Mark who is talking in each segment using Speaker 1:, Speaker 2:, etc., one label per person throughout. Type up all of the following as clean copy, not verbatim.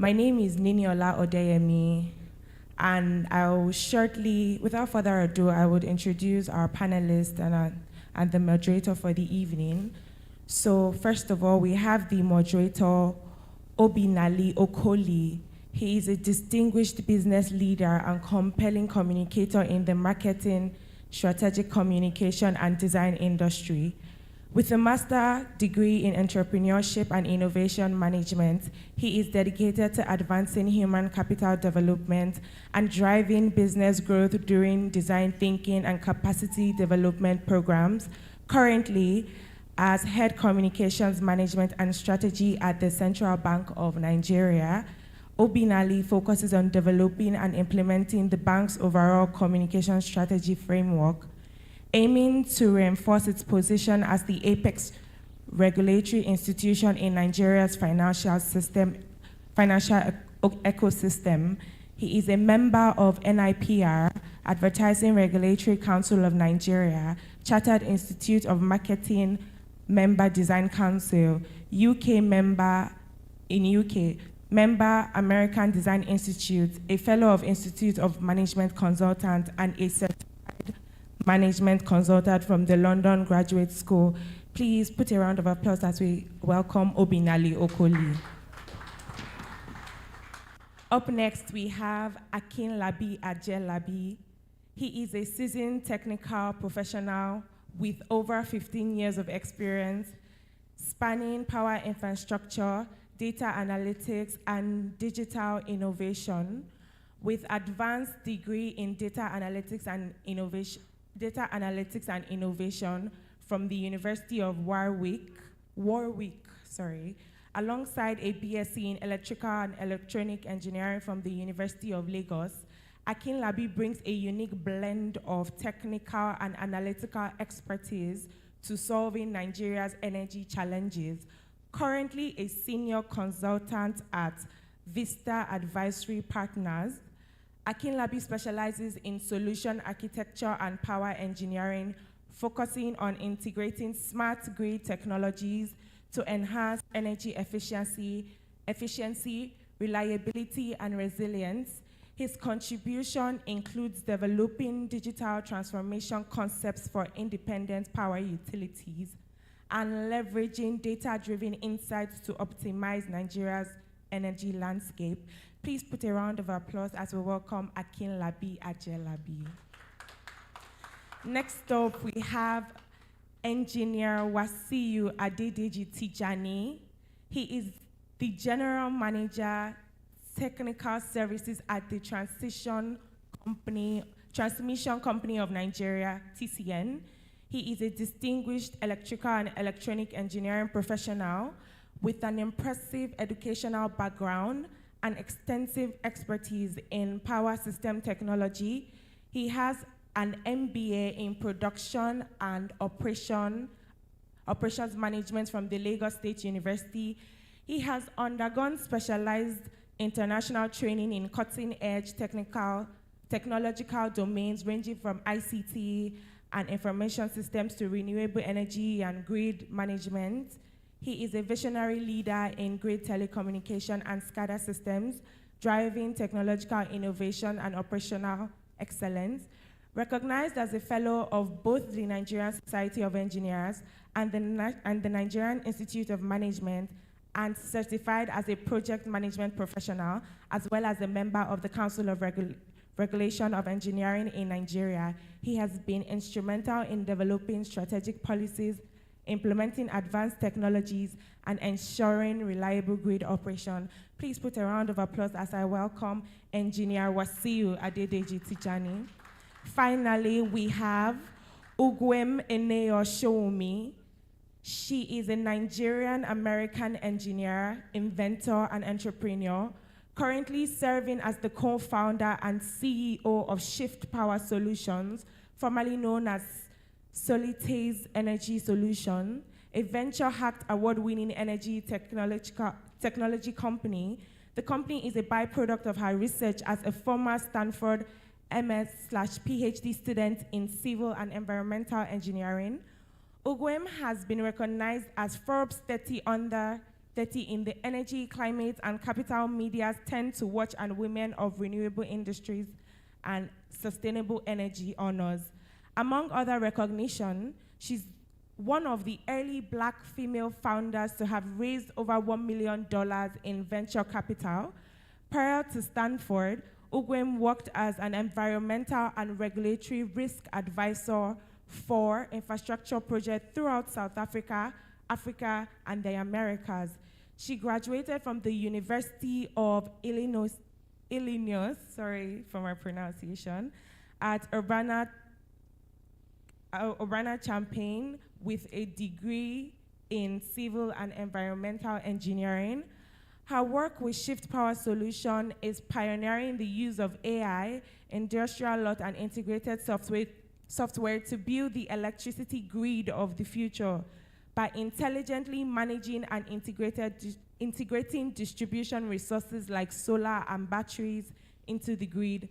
Speaker 1: My name is Niniola Odeyemi, and I'll shortly, without further ado, I would introduce our panelists and the moderator for the evening. So first of all, we have the moderator, Obinali Okoli. He is a distinguished business leader and compelling communicator in the marketing, strategic communication, and design industry. With a master's degree in entrepreneurship and innovation management, he is dedicated to advancing human capital development and driving business growth during design thinking and capacity development programs. Currently, as head communications management and strategy at the Central Bank of Nigeria, Obinali focuses on developing and implementing the bank's overall communication strategy framework, aiming to reinforce its position as the apex regulatory institution in Nigeria's financial ecosystem. He is a member of NIPR, Advertising Regulatory Council of Nigeria, Chartered Institute of Marketing Member Design Council, UK member in UK, member American Design Institute, a fellow of Institute of Management Consultant, and a certified management consultant from the London Graduate School. Please put a round of applause as we welcome Obinali Okoli. Up next, we have Akinlabi Ajelabi. He is a seasoned technical professional with over 15 years of experience spanning power infrastructure, data analytics, and digital innovation, with advanced degree in data analytics and innovation from the University of Warwick, alongside a BSc in Electrical and Electronic Engineering from the University of Lagos. Akinlabi brings a unique blend of technical and analytical expertise to solving Nigeria's energy challenges. Currently a senior consultant at Vista Advisory Partners, Akinlabi specializes in solution architecture and power engineering, focusing on integrating smart grid technologies to enhance energy efficiency, reliability, and resilience. His contribution includes developing digital transformation concepts for independent power utilities and leveraging data-driven insights to optimize Nigeria's energy landscape. Please put a round of applause as we welcome Akinlabi Ajelabi. Next up, we have Engineer Wasiu Adedeji Tijani. He is the General Manager, Technical Services at the Transmission Company of Nigeria, TCN. He is a distinguished electrical and electronic engineering professional with an impressive educational background and extensive expertise in power system technology. He has an MBA in production and operations management from the Lagos State University. He has undergone specialized international training in cutting-edge technological domains ranging from ICT and information systems to renewable energy and grid management. He is a visionary leader in grid telecommunication and SCADA systems, driving technological innovation and operational excellence. Recognized as a fellow of both the Nigerian Society of Engineers and the Nigerian Institute of Management, and certified as a project management professional, as well as a member of the Council of Regulation of Engineering in Nigeria. He has been instrumental in developing strategic policies, implementing advanced technologies, and ensuring reliable grid operation. Please put a round of applause as I welcome Engineer Wasiu Adedeji Tijani. Finally, we have Ugwem Eneo Shoumi. She is a Nigerian-American engineer, inventor, and entrepreneur, currently serving as the co-founder and CEO of Shift Power Solutions, formerly known as Solites Energy Solution, a venture-backed award-winning energy technology company. The company is a byproduct of her research as a former Stanford MS/PhD student in civil and environmental engineering. Ugwem has been recognized as Forbes 30 2030 in the energy, climate, and capital medias tend to watch and women of renewable industries and sustainable energy honors. Among other recognition, she's one of the early Black female founders to have raised over $1 million in venture capital. Prior to Stanford, Ugwem worked as an environmental and regulatory risk advisor for infrastructure projects throughout South Africa, Africa, and the Americas. She graduated from the University of Illinois, sorry for my pronunciation, at Urbana-Champaign with a degree in civil and environmental engineering. Her work with Shift Power Solution is pioneering the use of AI, industrial lot, and integrated software to build the electricity grid of the future by intelligently managing and integrating distribution resources like solar and batteries into the grid.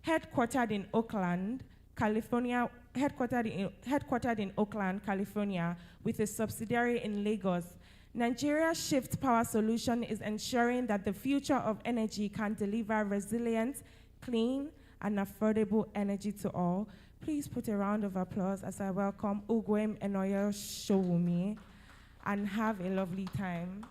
Speaker 1: Headquartered in Oakland, California, with a subsidiary in Lagos, Nigeria's Shift Power Solution is ensuring that the future of energy can deliver resilient, clean, and affordable energy to all. Please put a round of applause as I welcome Ugwem Enoyo Showumi, and have a lovely time.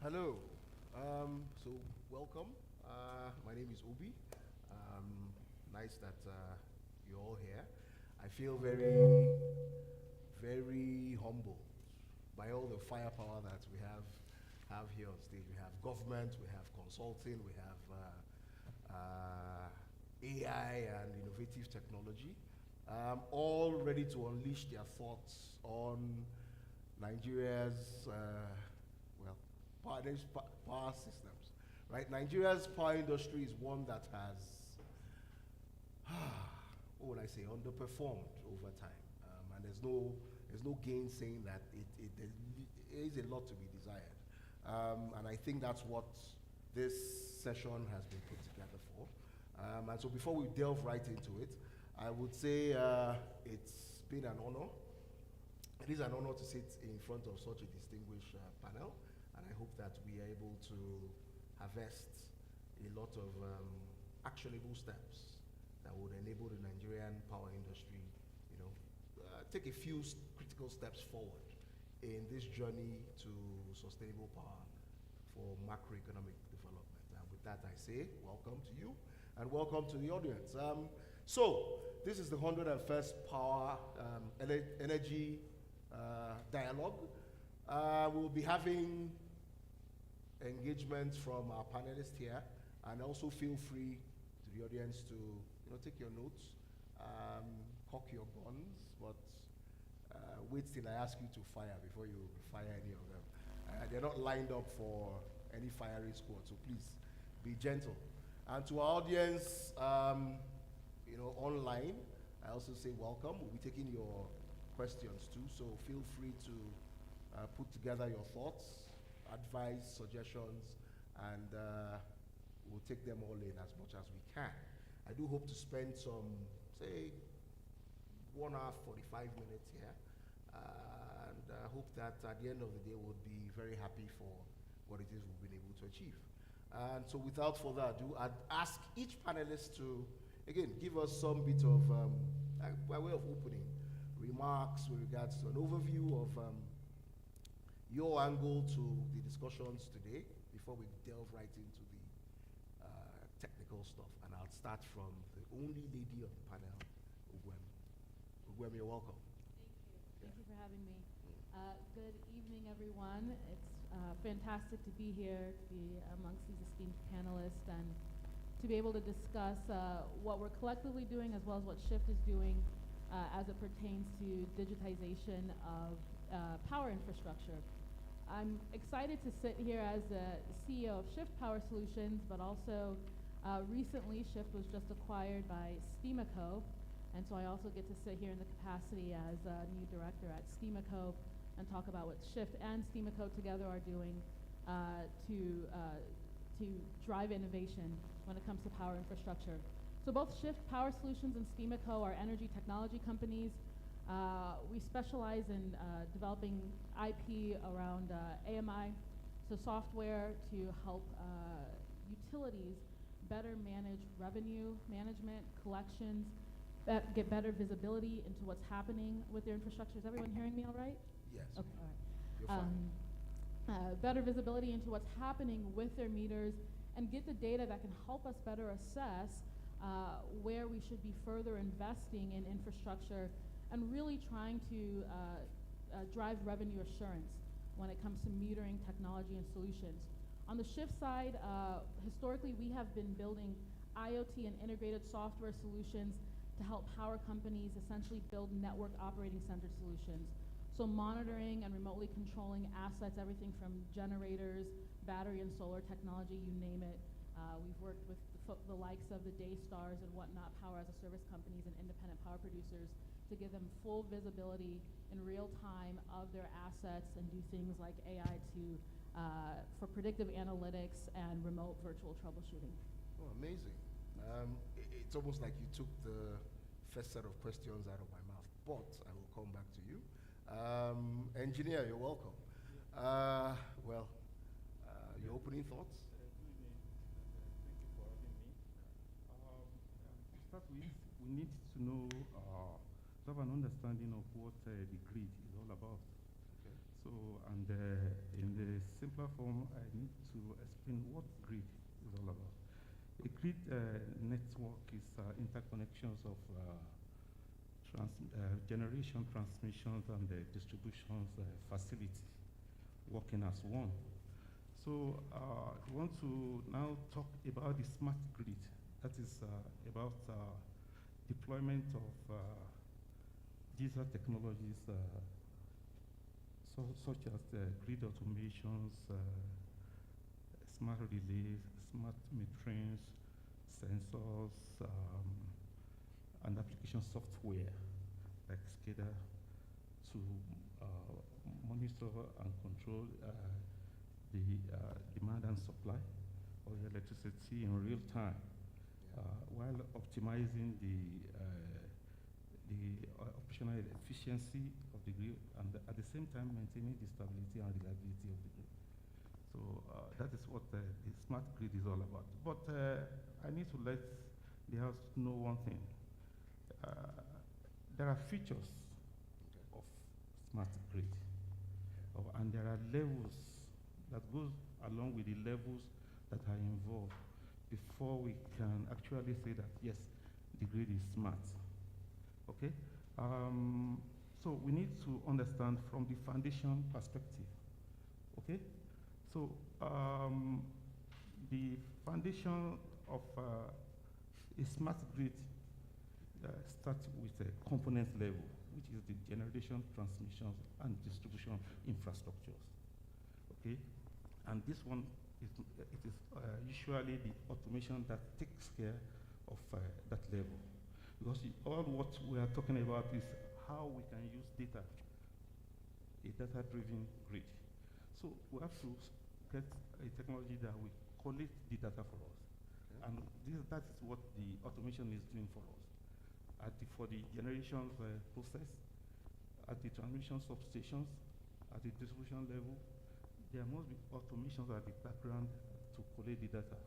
Speaker 2: Hello. So welcome. My name is Obi. Nice that you're all here. I feel very, very humbled by all the firepower that we have here on stage. We have government, we have consulting, we have AI and innovative technology, all ready to unleash their thoughts on Nigeria's power systems, right? Nigeria's power industry is one that has, what would I say, underperformed over time, and there's no gainsaying that there is a lot to be desired, and I think that's what this session has been put together for. And so before we delve right into it, I would say it's been an honor. It is an honor to sit in front of such a distinguished panel. And I hope that we are able to harvest a lot of actionable steps that would enable the Nigerian power industry, take a few critical steps forward in this journey to sustainable power for macroeconomic development. And with that, I say welcome to you and welcome to the audience. So this is the 101st Power Energy Dialogue. We'll be having engagements from our panelists here, and also feel free to the audience to take your notes, cock your guns, but wait till I ask you to fire before you fire any of them. They're not lined up for any firing squad, so please be gentle. And to our audience, online, I also say welcome. We'll be taking your questions too, so feel free to put together your thoughts, advice, suggestions, and we'll take them all in as much as we can. I do hope to spend some, say, 1 hour, 45 minutes here, and I hope that at the end of the day we'll be very happy for what it is we've been able to achieve. And so without further ado, I'd ask each panelist to, again, give us some bit of, by way of opening, remarks with regards to an overview of your angle to the discussions today before we delve right into the technical stuff. And I'll start from the only lady on the panel, Ugwem. Ugwem, you're welcome.
Speaker 3: Thank you for having me. Good evening, everyone. It's fantastic to be here, to be amongst these esteemed panelists, and to be able to discuss what we're collectively doing as well as what Shift is doing as it pertains to digitization of power infrastructure. I'm excited to sit here as the CEO of Shift Power Solutions, but also recently Shift was just acquired by Stemaco, and so I also get to sit here in the capacity as a new director at Stemaco and talk about what Shift and Stemaco together are doing to drive innovation when it comes to power infrastructure. So both Shift Power Solutions and Schemaco are energy technology companies. We specialize in developing IP around AMI, so software to help utilities better manage revenue management, collections, get better visibility into what's happening with their infrastructure. Is everyone hearing me all right?
Speaker 2: Yes.
Speaker 3: Okay, all right.
Speaker 2: You're fine.
Speaker 3: Better visibility into what's happening with their meters and get the data that can help us better assess where we should be further investing in infrastructure and really trying to drive revenue assurance when it comes to metering technology and solutions. On the Shift side, historically we have been building IoT and integrated software solutions to help power companies essentially build network operating center solutions. So monitoring and remotely controlling assets, everything from generators, battery and solar technology, you name it. We've worked with the likes of the Daystars and whatnot, power as a service companies and independent power producers to give them full visibility in real time of their assets and do things like AI for predictive analytics and remote virtual troubleshooting.
Speaker 2: Oh, amazing. It's almost like you took the first set of questions out of my mouth, but I will come back to you. Engineer, you're welcome. Your opening thoughts?
Speaker 4: Good evening, and thank you for having me. To start with, we need to know, to have an understanding of what the grid is all about.
Speaker 2: Okay.
Speaker 4: So, and in the simpler form, I need to explain what grid is all about. A grid network is interconnections of generation, transmissions, and distributions facilities working as one. So we want to now talk about the smart grid. That is about deployment of digital technologies such as grid automations, smart relays, smart meterings, sensors, and application software like SCADA to monitor and control the demand and supply of electricity in real time, while optimizing the operational efficiency of the grid and at the same time maintaining the stability and reliability of the grid. So that is what the smart grid is all about. But I need to let the House know one thing. There are features of smart grid, and there are levels that goes along with the levels that are involved before we can actually say that, yes, the grid is smart. Okay? So we need to understand from the foundation perspective. Okay? So the foundation of a smart grid starts with a component level, which is the generation, transmission, and distribution infrastructures. Okay? And this one is usually the automation that takes care of that level. Because all what we are talking about is how we can use data, a data-driven grid. So we have to get a technology that will collect the data for us. Okay. And that is what the automation is doing for us. For the generation process, at the transmission substations, at the distribution level, there must be automations at the background to collect the data.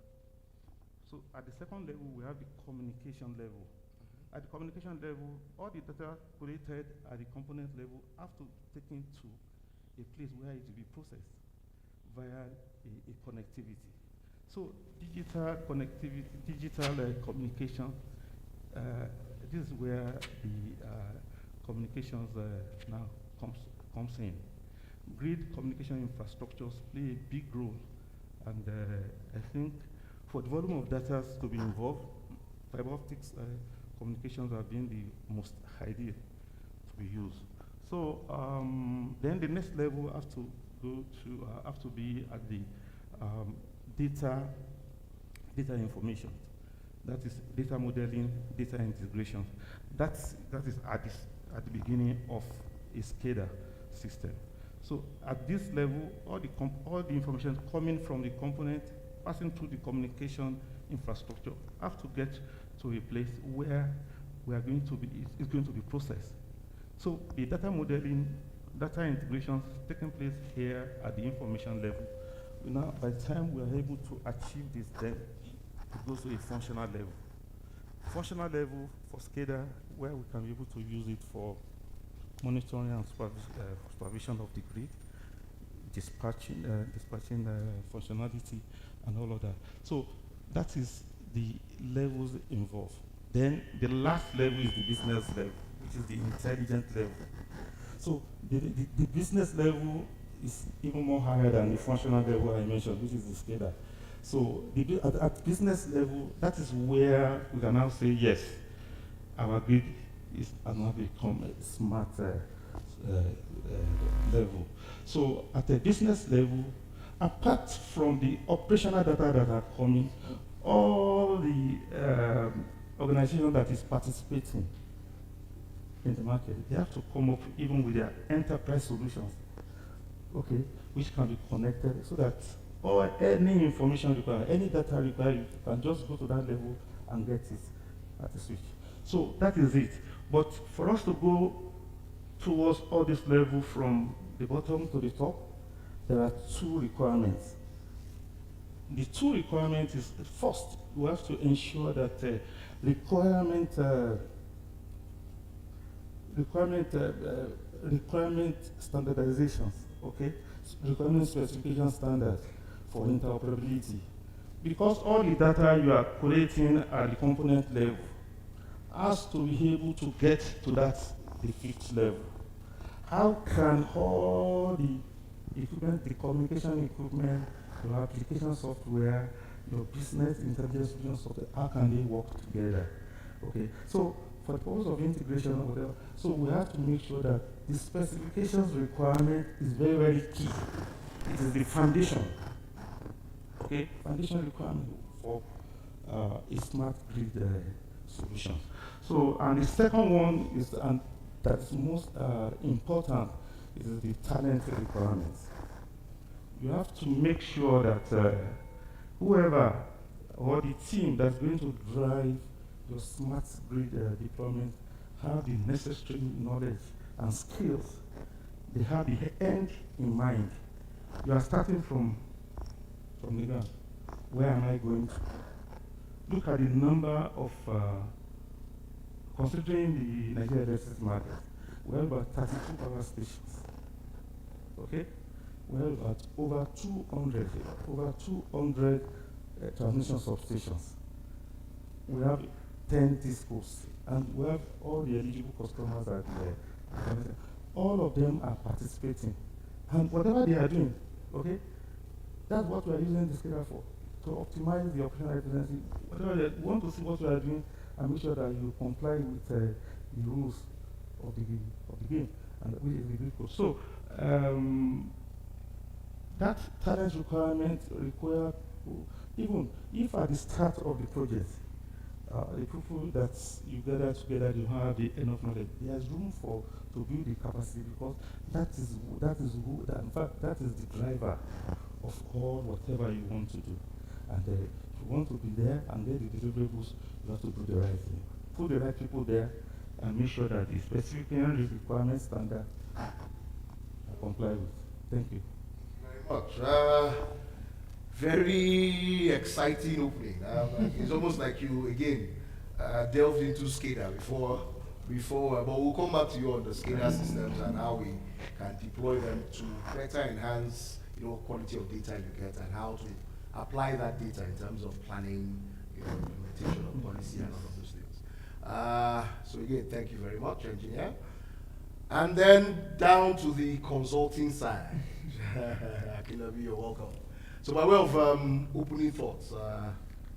Speaker 4: So at the second level, we have the communication level. At the communication level, all the data collected at the component level have to be taken to a place where it will be processed via a connectivity. So digital connectivity, digital communication, this is where the communications now comes in. Grid communication infrastructures play a big role, and I think for the volume of data to be involved, fiber optics communications have been the most ideal to be used. So then the next level has to go to have to be at the data information. That is data modeling, data integration. That is at the beginning of a SCADA system. So at this level, all the information coming from the component, passing through the communication infrastructure, have to get to a place where we are going to be, it's going to be processed. So the data modeling, data integrations taking place here at the information level. Now, by the time we are able to achieve this, then it goes to a functional level. Functional level for SCADA, where we can be able to use it for monitoring and supervision of the grid, dispatching functionality, and all of that. So that is the levels involved. Then the last level is the business level, which is the intelligent level. So the business level is even more higher than the functional level I mentioned, which is the SCADA. So at business level, that is where we can now say, yes, our grid has now become a smart level. So at a business level, apart from the operational data that are coming, all the organization that is participating in the market, they have to come up even with their enterprise solutions, okay, which can be connected so that or any information required, any data required, you can just go to that level and get it at the switch. So that is it. But for us to go towards all this level from the bottom to the top, there are two requirements. The two requirements is, first, we have to ensure that requirement standardizations, okay? Requirement specification standards for interoperability. Because all the data you are collating at the component level has to be able to get to that, the fifth level. How can all the equipment, the communication equipment, your application software, your business intelligence software, how can they work together? Okay, so for the purpose of integration or whatever, so we have to make sure that the specifications requirement is very, very key. It is the foundation, okay, foundation requirement for a smart grid solution. So, and the second one is, and that's most important, is the talent requirements. You have to make sure that whoever or the team that's going to drive your smart grid deployment have the necessary knowledge and skills. They have the end in mind. You are starting from the ground. Where am I going to? Look at the number of, considering the Nigeria electricity market, we have about 32 power stations. Okay? We have about over 200 transmission substations. We have 10 discos, and we have all the eligible customers that all of them are participating. And whatever they are doing, okay, that's what we are using the SCADA for, to optimize the operational efficiency. Whatever they want to see what we are doing and make sure that you comply with the rules of the game and with the grid code. So that talent requirement require, even if at the start of the project, the people that you gather together, you have enough knowledge. There's room to build the capacity, because that is who, in fact, that is the driver of all whatever you want to do. And if you want to be there and get the deliverables, you have to do the right thing. Put the right people there and make sure that the specific requirements standard are complied with. Thank you.
Speaker 2: Very much. Very exciting opening. It's almost like you again delved into SCADA before, but we'll come back to you on the SCADA systems and how we can deploy them to better enhance, quality of data you get and how to apply that data in terms of planning, implementation of policy and all of those things. So again, thank you very much, engineer. And then down to the consulting side. Akilabi, you're welcome. So by way of opening thoughts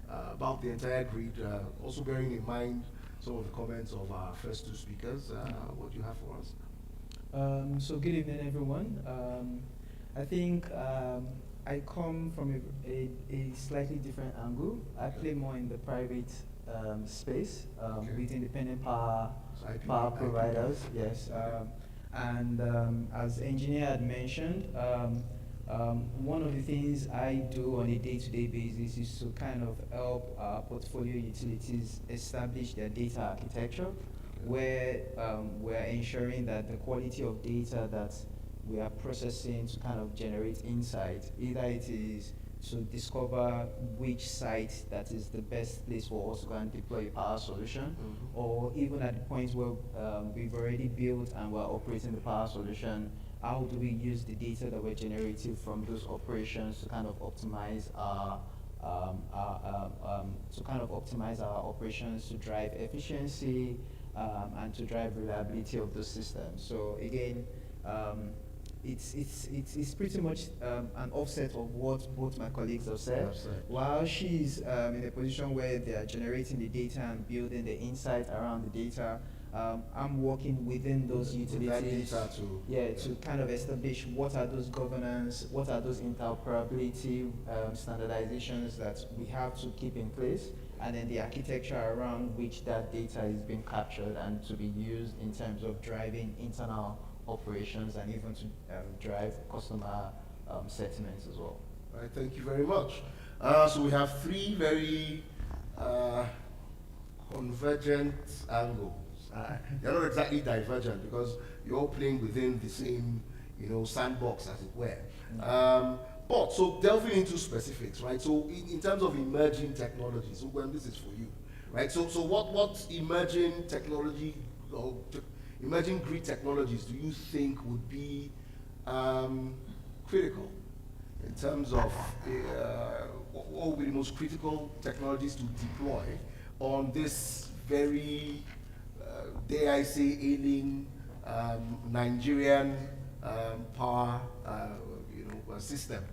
Speaker 2: about the entire grid, also bearing in mind some of the comments of our first two speakers, what do you have for us?
Speaker 5: So good evening, everyone. I think I come from a slightly different angle. I play more in the private space with independent power providers. Yes, and as engineer had mentioned, One of the things I do on a day-to-day basis is to kind of help portfolio utilities establish their data architecture, where we're ensuring that the quality of data that we are processing to kind of generate insight, either it is to discover which site that is the best place for us to go and deploy a power solution, or even at the point where we've already built and we're operating the power solution, how do we use the data that we're generating from those operations to kind of optimize our operations, to drive efficiency and to drive reliability of those systems. So again, it's pretty much an offset of what both my colleagues have said. While she's in a position where they are generating the data and building the insight around the data, I'm working within those utilities to kind of establish what are those governance, what are those interoperability standardizations that we have to keep in place, and then the architecture around which that data is being captured and to be used in terms of driving internal operations and even to drive customer sentiments as well.
Speaker 2: All right, thank you very much. So we have three very convergent angles. They're not exactly divergent because you're all playing within the same, sandbox, as it were. But so delving into specifics, right? So in terms of emerging technologies, so when this is for you, right? So what emerging technology or emerging grid technologies do you think would be critical in terms of what would be the most critical technologies to deploy on this very dare I say, ailing Nigerian power system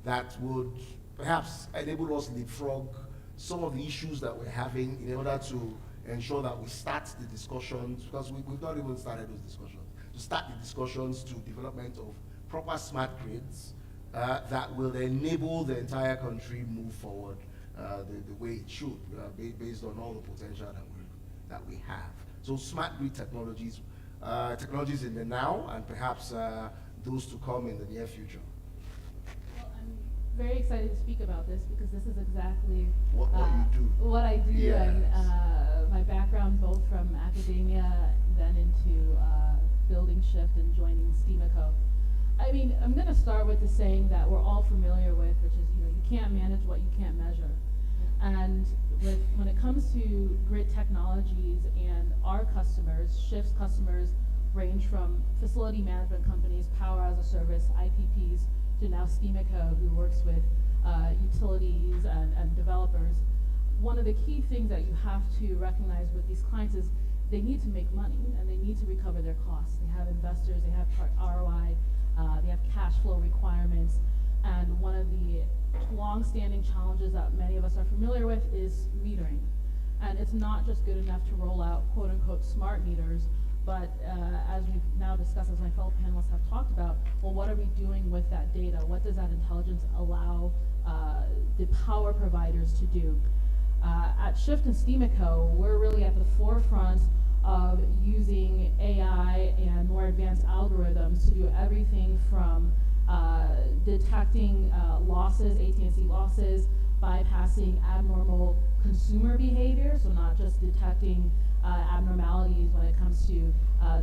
Speaker 2: that would perhaps enable us to leapfrog some of the issues that we're having in order to ensure that we start the discussions, because we've not even started those discussions, to start the discussions to development of proper smart grids that will enable the entire country move forward the way it should, based on all the potential that we have. So smart grid technologies, technologies in the now, and perhaps those to come in the near future.
Speaker 3: Well, I'm very excited to speak about this because this is exactly
Speaker 2: what you do.
Speaker 3: What I do,
Speaker 2: Yes.
Speaker 3: and my background both from academia, then into building Shift and joining STEMACO. I mean, I'm going to start with the saying that we're all familiar with, which is, you can't manage what you can't measure. And when it comes to grid technologies and our customers, Shift's customers range from facility management companies, power as a service, IPPs, to now STEMACO, who works with utilities and developers. One of the key things that you have to recognize with these clients is they need to make money and they need to recover their costs. They have investors, they have ROI, they have cash flow requirements, and one of the long-standing challenges that many of us are familiar with is metering. And it's not just good enough to roll out quote-unquote smart meters, but as we've now discussed, as my fellow panelists have talked about, well, what are we doing with that data? What does that intelligence allow the power providers to do? At Shift and STEMACO, we're really at the forefront of using AI and more advanced algorithms to do everything from detecting losses, AT&C losses, bypassing abnormal consumer behavior, so not just detecting abnormalities when it comes to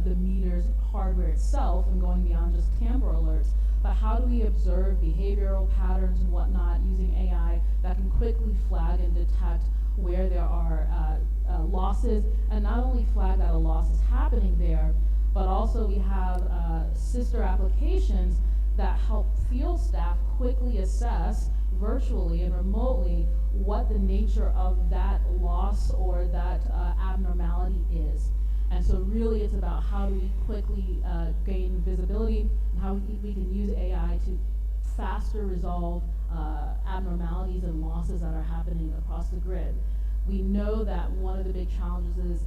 Speaker 3: the meter's hardware itself and going beyond just tamper alerts, but how do we observe behavioral patterns and whatnot using AI that can quickly flag and detect where there are losses, and not only flag that a loss is happening there, but also we have sister applications that help field staff quickly assess virtually and remotely what the nature of that loss or that abnormality is. And so really it's about how do we quickly gain visibility and how we can use AI to faster resolve abnormalities and losses that are happening across the grid. We know that one of the big challenges is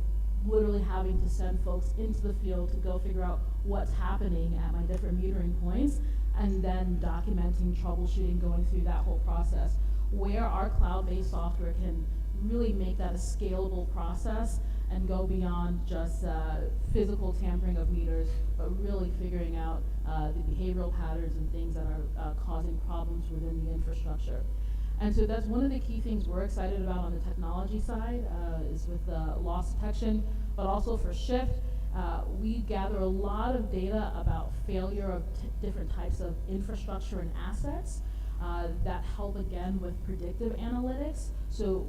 Speaker 3: literally having to send folks into the field to go figure out what's happening at my different metering points, and then documenting, troubleshooting, going through that whole process. Where our cloud-based software can really make that a scalable process and go beyond just physical tampering of meters, but really figuring out the behavioral patterns and things that are causing problems within the infrastructure. And so that's one of the key things we're excited about on the technology side, is with loss detection, but also for Shift. We gather a lot of data about failure of different types of infrastructure and assets that help again with predictive analytics. So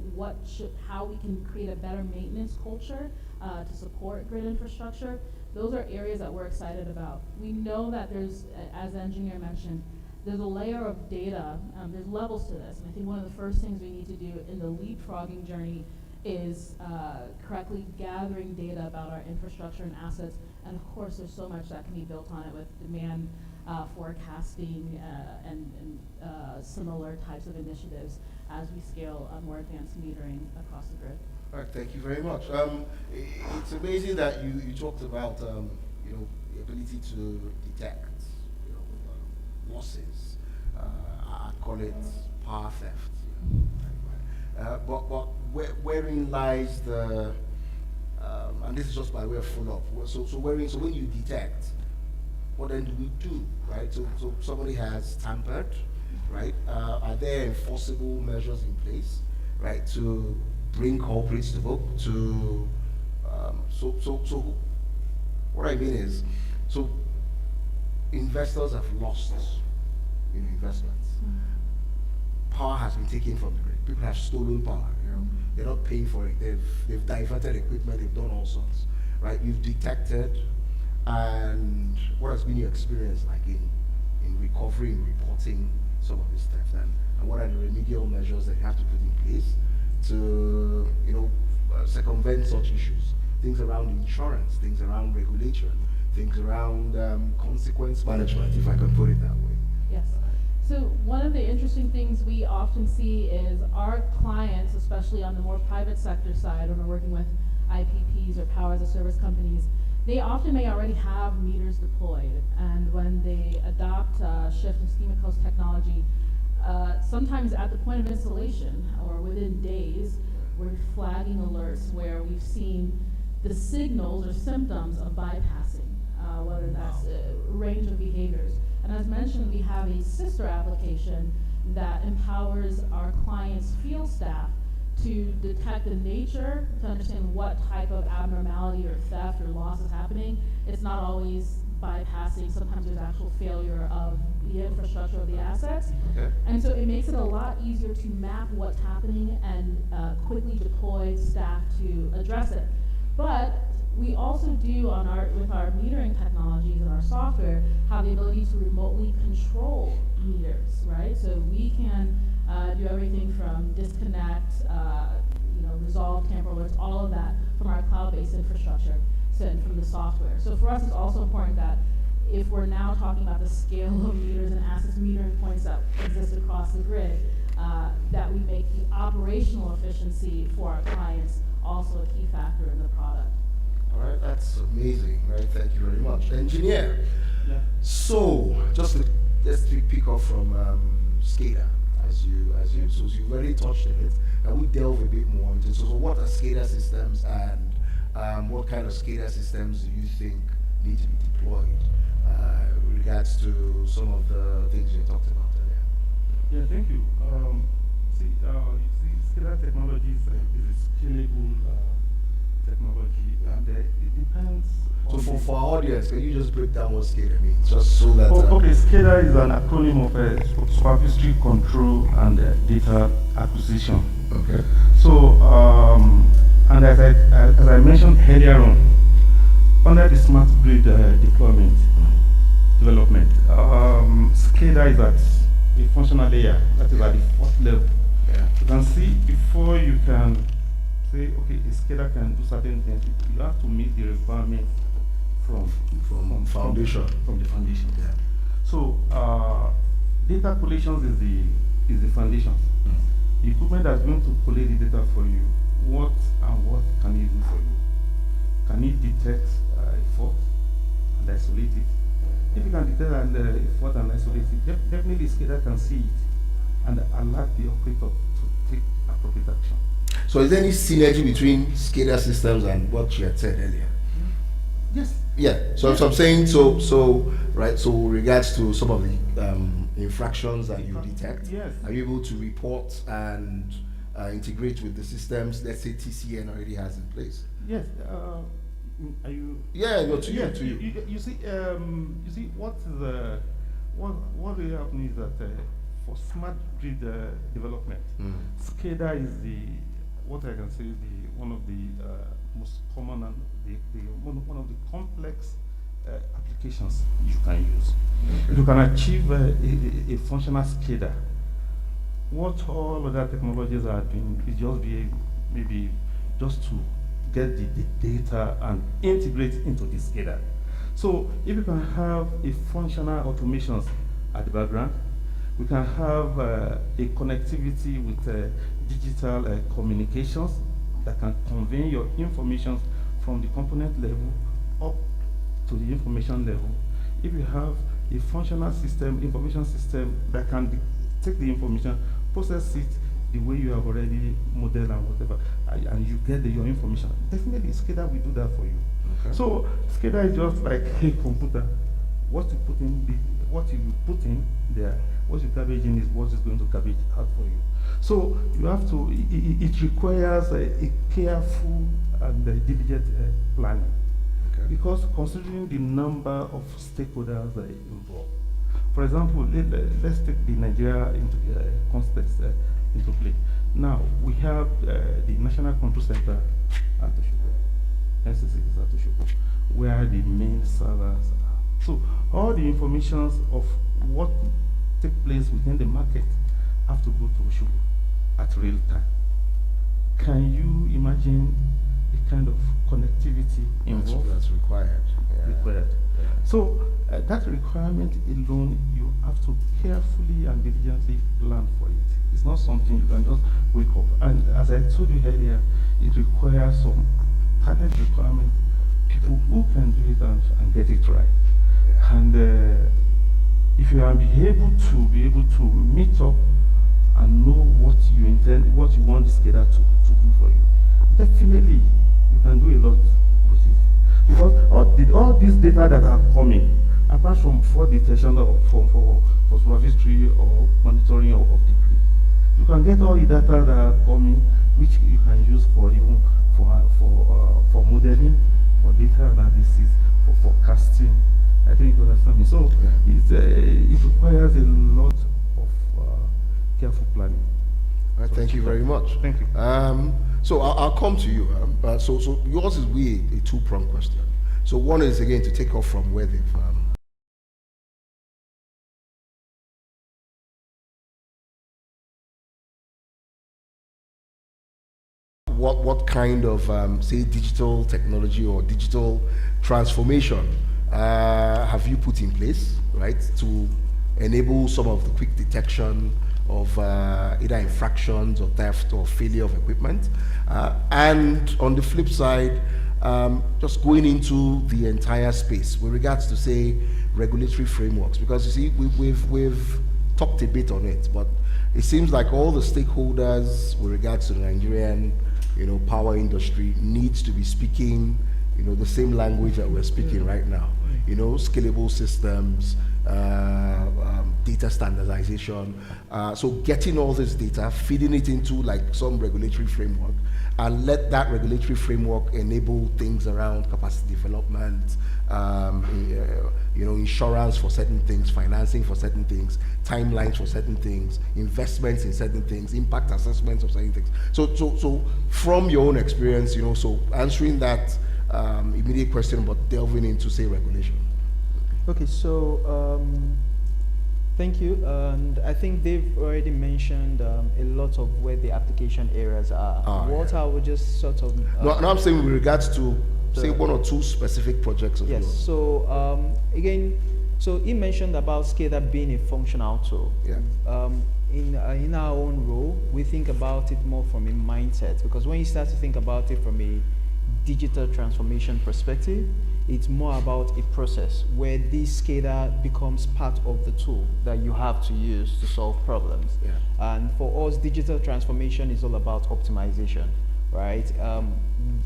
Speaker 3: how we can create a better maintenance culture to support grid infrastructure. Those are areas that we're excited about. We know that there's, as the engineer mentioned, there's a layer of data, there's levels to this, and I think one of the first things we need to do in the leapfrogging journey is correctly gathering data about our infrastructure and assets, and of course there's so much that can be built on it with demand forecasting and similar types of initiatives as we scale more advanced metering across the grid.
Speaker 2: All right, thank you very much. It's amazing that you talked about the ability to detect losses. I call it power theft. But wherein lies the and this is just by way of follow-up. So when you detect, what then do we do, right? So somebody has tampered, right? Are there enforceable measures in place, right, to bring culprits to book? So what I mean is, so investors have lost, investments. Power has been taken from the grid. People have stolen power. They're not paying for it. They've diverted equipment. They've done all sorts, right? You've detected, and what has been your experience like in recovery, in reporting some of this theft, and what are the remedial measures that you have to put in place to circumvent such issues? Things around insurance, things around regulation, things around consequence management, if I can put it that way.
Speaker 3: Yes. So one of the interesting things we often see is our clients, especially on the more private sector side, when we're working with IPPs or power as a service companies, they often may already have meters deployed. And when they adopt Shift and SchemaCo's technology, sometimes at the point of installation or within days, we're flagging alerts where we've seen the signals or symptoms of bypassing, whether that's a range of behaviors. And as mentioned, we have a sister application that empowers our clients' field staff to detect the nature, to understand what type of abnormality or theft or loss is happening. It's not always bypassing. Sometimes there's actual failure of the infrastructure of the assets.
Speaker 2: Okay.
Speaker 3: And so it makes it a lot easier to map what's happening and quickly deploy staff to address it. But we also do with our metering technologies and our software have the ability to remotely control meters, right? So we can do everything from disconnect, resolve, tamper alerts, all of that from our cloud-based infrastructure, and from the software. So for us, it's also important that if we're now talking about the scale of meters and assets, metering points that exist across the grid, that we make the operational efficiency for our clients also a key factor in the product.
Speaker 2: All right, that's amazing, right? Thank you very much. Engineer,
Speaker 4: Yeah.
Speaker 2: so just let's pick up from SCADA, as you already touched on it, and we delve a bit more into so what are SCADA systems, and what kind of SCADA systems do you think need to be deployed with regards to some of the things you talked about earlier?
Speaker 4: Yeah, thank you. SCADA technology is a scalable technology, and it depends.
Speaker 2: So for our audience, can you just break down what SCADA means, just so that?
Speaker 4: Okay, SCADA is an acronym of supervisory control and data acquisition.
Speaker 2: Okay.
Speaker 4: So, and as I mentioned earlier on, under the smart grid development, SCADA is at a functional layer, that is at the fourth level.
Speaker 2: Yeah.
Speaker 4: You can see before you can say, okay, a SCADA can do certain things, you have to meet the requirements from
Speaker 2: foundation.
Speaker 4: From the foundation.
Speaker 2: Yeah.
Speaker 4: So data collections is the foundations. The equipment that's going to collect the data for you, what can it do for you? Can it detect a fault and isolate it? If you can detect a fault and isolate it, definitely SCADA can see it and alert the operator to take appropriate action.
Speaker 2: So is there any synergy between SCADA systems and what you had said earlier?
Speaker 4: Yes.
Speaker 2: Yeah, so I'm saying, right, so regards to some of the infractions that you detect,
Speaker 4: Yes.
Speaker 2: are you able to report and integrate with the systems, let's say TCN already has in place?
Speaker 4: Yes. Are you?
Speaker 2: Yeah, no, to
Speaker 4: Yes,
Speaker 2: you, to you.
Speaker 4: You see, what is what really happening is that for smart grid development, SCADA is what I can say one of the most common and one of the complex applications you can use. If you can achieve a functional SCADA, what all other technologies are doing is just maybe just to get the data and integrate into the SCADA. So if you can have a functional automations at the background, we can have a connectivity with digital communications that can convey your information from the component level up to the information level. If you have a functional system, information system that can take the information, process it the way you have already modeled and whatever, and you get your information, definitely SCADA will do that for you.
Speaker 2: Okay.
Speaker 4: So SCADA is just like a computer. What you put in there, what you garbage in is what is going to garbage out for you. So you have to, it requires a careful and diligent planning.
Speaker 2: Okay.
Speaker 4: Because considering the number of stakeholders involved. For example, let's take the Nigeria into context into play. Now, we have the National Control Center at Oshobo, NCC is at Oshobo, where the main servers are. So all the informations of what take place within the market have to go to Oshobo at real time. Can you imagine the kind of connectivity involved?
Speaker 2: That's required. Yeah.
Speaker 4: Required.
Speaker 2: Yeah.
Speaker 4: So that requirement alone, you have to carefully and diligently plan for it. It's not something you can just wake up. And as I told you earlier, it requires some talent requirement, people who can do it and get it right.
Speaker 2: Yeah.
Speaker 4: And if you are able to meet up and know what you intend, what you want the SCADA to do for you, definitely you can do a lot with it. Because all these data that are coming, apart from for detection or for supervisory or monitoring of the grid, you can get all the data that are coming, which you can use for even for modeling, for data analysis, for forecasting. I think you understand me. So
Speaker 2: Yeah.
Speaker 4: it requires a lot of careful planning.
Speaker 2: All right, thank you very much.
Speaker 4: Thank you.
Speaker 2: So I'll come to you. So yours is really a two-pronged question. So one is, again, to take off from where they've what kind of, say, digital technology or digital transformation have you put in place, right, to enable some of the quick detection of either infractions or theft or failure of equipment? And on the flip side, just going into the entire space with regards to, say, regulatory frameworks, because you see, we've talked a bit on it, but it seems like all the stakeholders with regards to the Nigerian, power industry needs to be speaking, the same language that we're speaking right now. Scalable systems, data standardization. So getting all this data, feeding it into like some regulatory framework, and let that regulatory framework enable things around capacity development, insurance for certain things, financing for certain things, timelines for certain things, investments in certain things, impact assessments of certain things. So from your own experience, so answering that immediate question, but delving into, say, regulation.
Speaker 5: Okay, so thank you. And I think they've already mentioned a lot of where the application areas are. What I would just sort of...
Speaker 2: no, I'm saying with regards to, say, one or two specific projects of
Speaker 5: yes,
Speaker 2: yours.
Speaker 5: so again, so he mentioned about SCADA being a functional tool.
Speaker 2: Yeah.
Speaker 5: In our own role, we think about it more from a mindset, because when you start to think about it from a digital transformation perspective, It's more about a process where this SCADA becomes part of the tool that you have to use to solve problems.
Speaker 2: Yeah.
Speaker 5: And for us, digital transformation is all about optimization, right?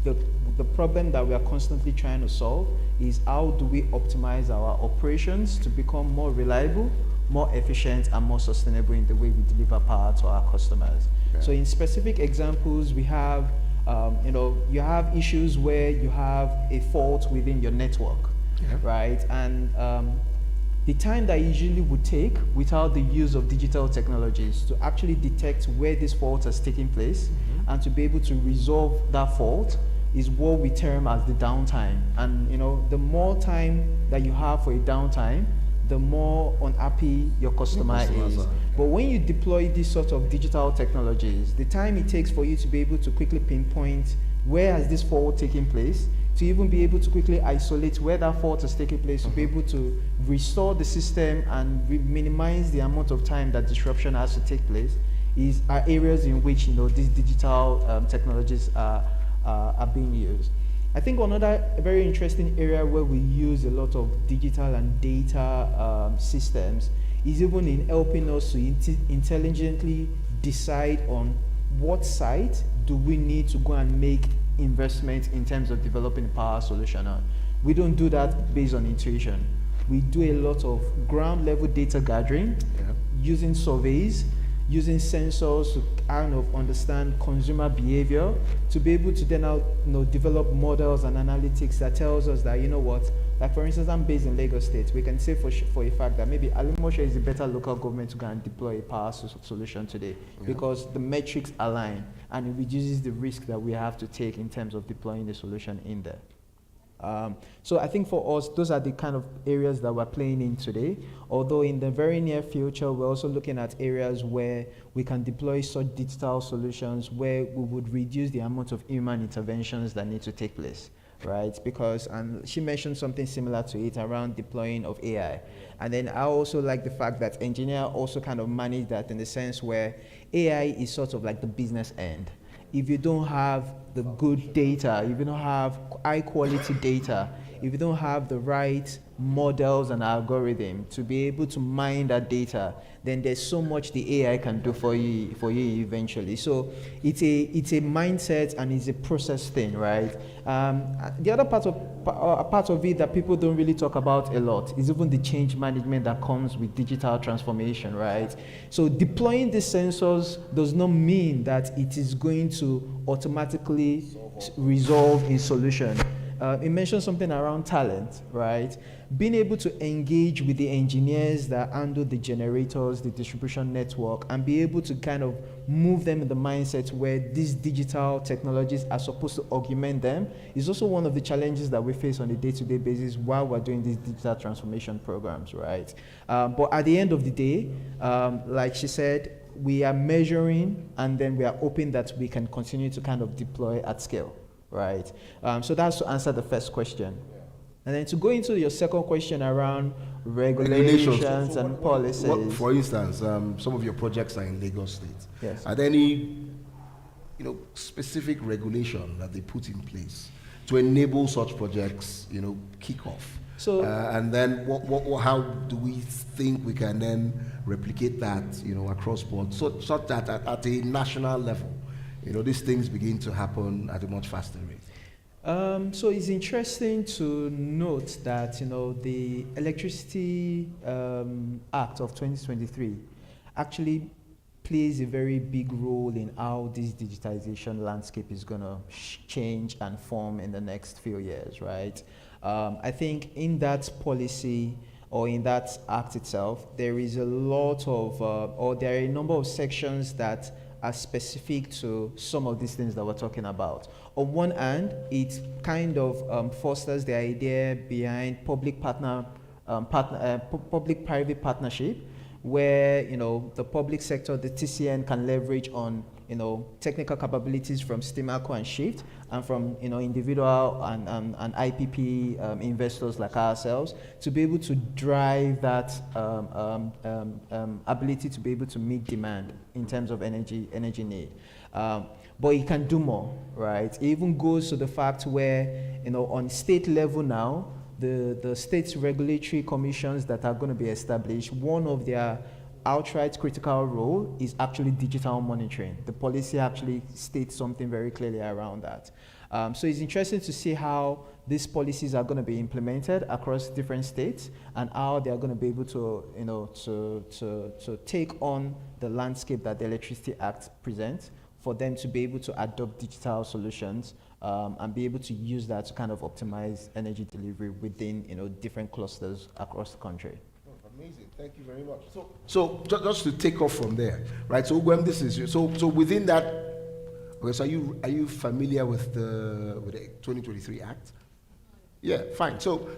Speaker 5: The problem that we are constantly trying to solve is how do we optimize our operations to become more reliable, more efficient, and more sustainable in the way we deliver power to our customers.
Speaker 2: Yeah.
Speaker 5: So in specific examples, we have, you have issues where you have a fault within your network,
Speaker 2: Yeah.
Speaker 5: right? And the time that usually would take without the use of digital technologies to actually detect where this fault has taken place and to be able to resolve that fault is what we term as the downtime. And the more time that you have for a downtime, the more unhappy your customer
Speaker 2: customers
Speaker 5: is.
Speaker 2: are,
Speaker 5: But when you deploy these sort of digital technologies, the time it takes for you to be able to quickly pinpoint where has this fault taken place, to even be able to quickly isolate where that fault has taken place, to be able to restore the system and minimize the amount of time that disruption has to take place, are areas in which these digital technologies are being used. I think another very interesting area where we use a lot of digital and data systems is even in helping us to intelligently decide on what site do we need to go and make investment in terms of developing a power solution on. We don't do that based on intuition. We do a lot of ground level data gathering,
Speaker 2: Yeah.
Speaker 5: using surveys, using sensors to kind of understand consumer behavior, to be able to then develop models and analytics that tells us that, like for instance, I'm based in Lagos State. We can say for a fact that maybe Alimoshe is a better local government to go and deploy a power solution today, because the metrics align and it reduces the risk that we have to take in terms of deploying the solution in there. So I think for us, those are the kind of areas that we're playing in today. Although in the very near future, we're also looking at areas where we can deploy such digital solutions where we would reduce the amount of human interventions that need to take place, right? Because, and she mentioned something similar to it around deploying of AI. And then I also like the fact that engineers also kind of manage that in the sense where AI is sort of like the business end. If you don't have the good data, if you don't have high quality data, if you don't have the right models and algorithm to be able to mine that data, then there's so much the AI can do for you eventually. So it's a mindset and it's a process thing, right? The other part of it that people don't really talk about a lot is even the change management that comes with digital transformation, right? So deploying these sensors does not mean that it is going to automatically resolve a solution. It mentioned something around talent, right? Being able to engage with the engineers that handle the generators, the distribution network, and be able to kind of move them in the mindset where these digital technologies are supposed to augment them is also one of the challenges that we face on a day-to-day basis while we're doing these digital transformation programs, right? But at the end of the day, like she said, we are measuring and then we are hoping that we can continue to kind of deploy at scale, right? So that's to answer the first question. And then to go into your second question around regulations and policies.
Speaker 2: For instance, some of your projects are in Lagos State.
Speaker 5: Yes.
Speaker 2: Are there any, specific regulation that they put in place to enable such projects, kick off?
Speaker 5: So,
Speaker 2: and then how do we think we can then replicate that, across board, such that at a national level, these things begin to happen at a much faster rate?
Speaker 5: So it's interesting to note that the Electricity Act of 2023 actually plays a very big role in how this digitization landscape is going to change and form in the next few years, right? I think in that policy or in that act itself, there is a lot of, or there are a number of sections that are specific to some of these things that we're talking about. On one hand, it kind of fosters the idea behind public-private partnership, where the public sector, the TCN, can leverage on technical capabilities from Steamaco and Shift, and from individual and IPP investors like ourselves, to be able to drive that ability to be able to meet demand in terms of energy need. But it can do more, right? It even goes to the fact where, on state level now, the state's regulatory commissions that are going to be established, one of their outright critical role is actually digital monitoring. The policy actually states something very clearly around that. So it's interesting to see how these policies are going to be implemented across different states and how they are going to be able to, to take on the landscape that the Electricity Act presents for them to be able to adopt digital solutions and be able to use that to kind of optimize energy delivery within, different clusters across the country.
Speaker 2: Amazing, thank you very much. So just to take off from there, right? So when this is so within that, okay. So are you familiar with the 2023 Act? Yeah, fine. So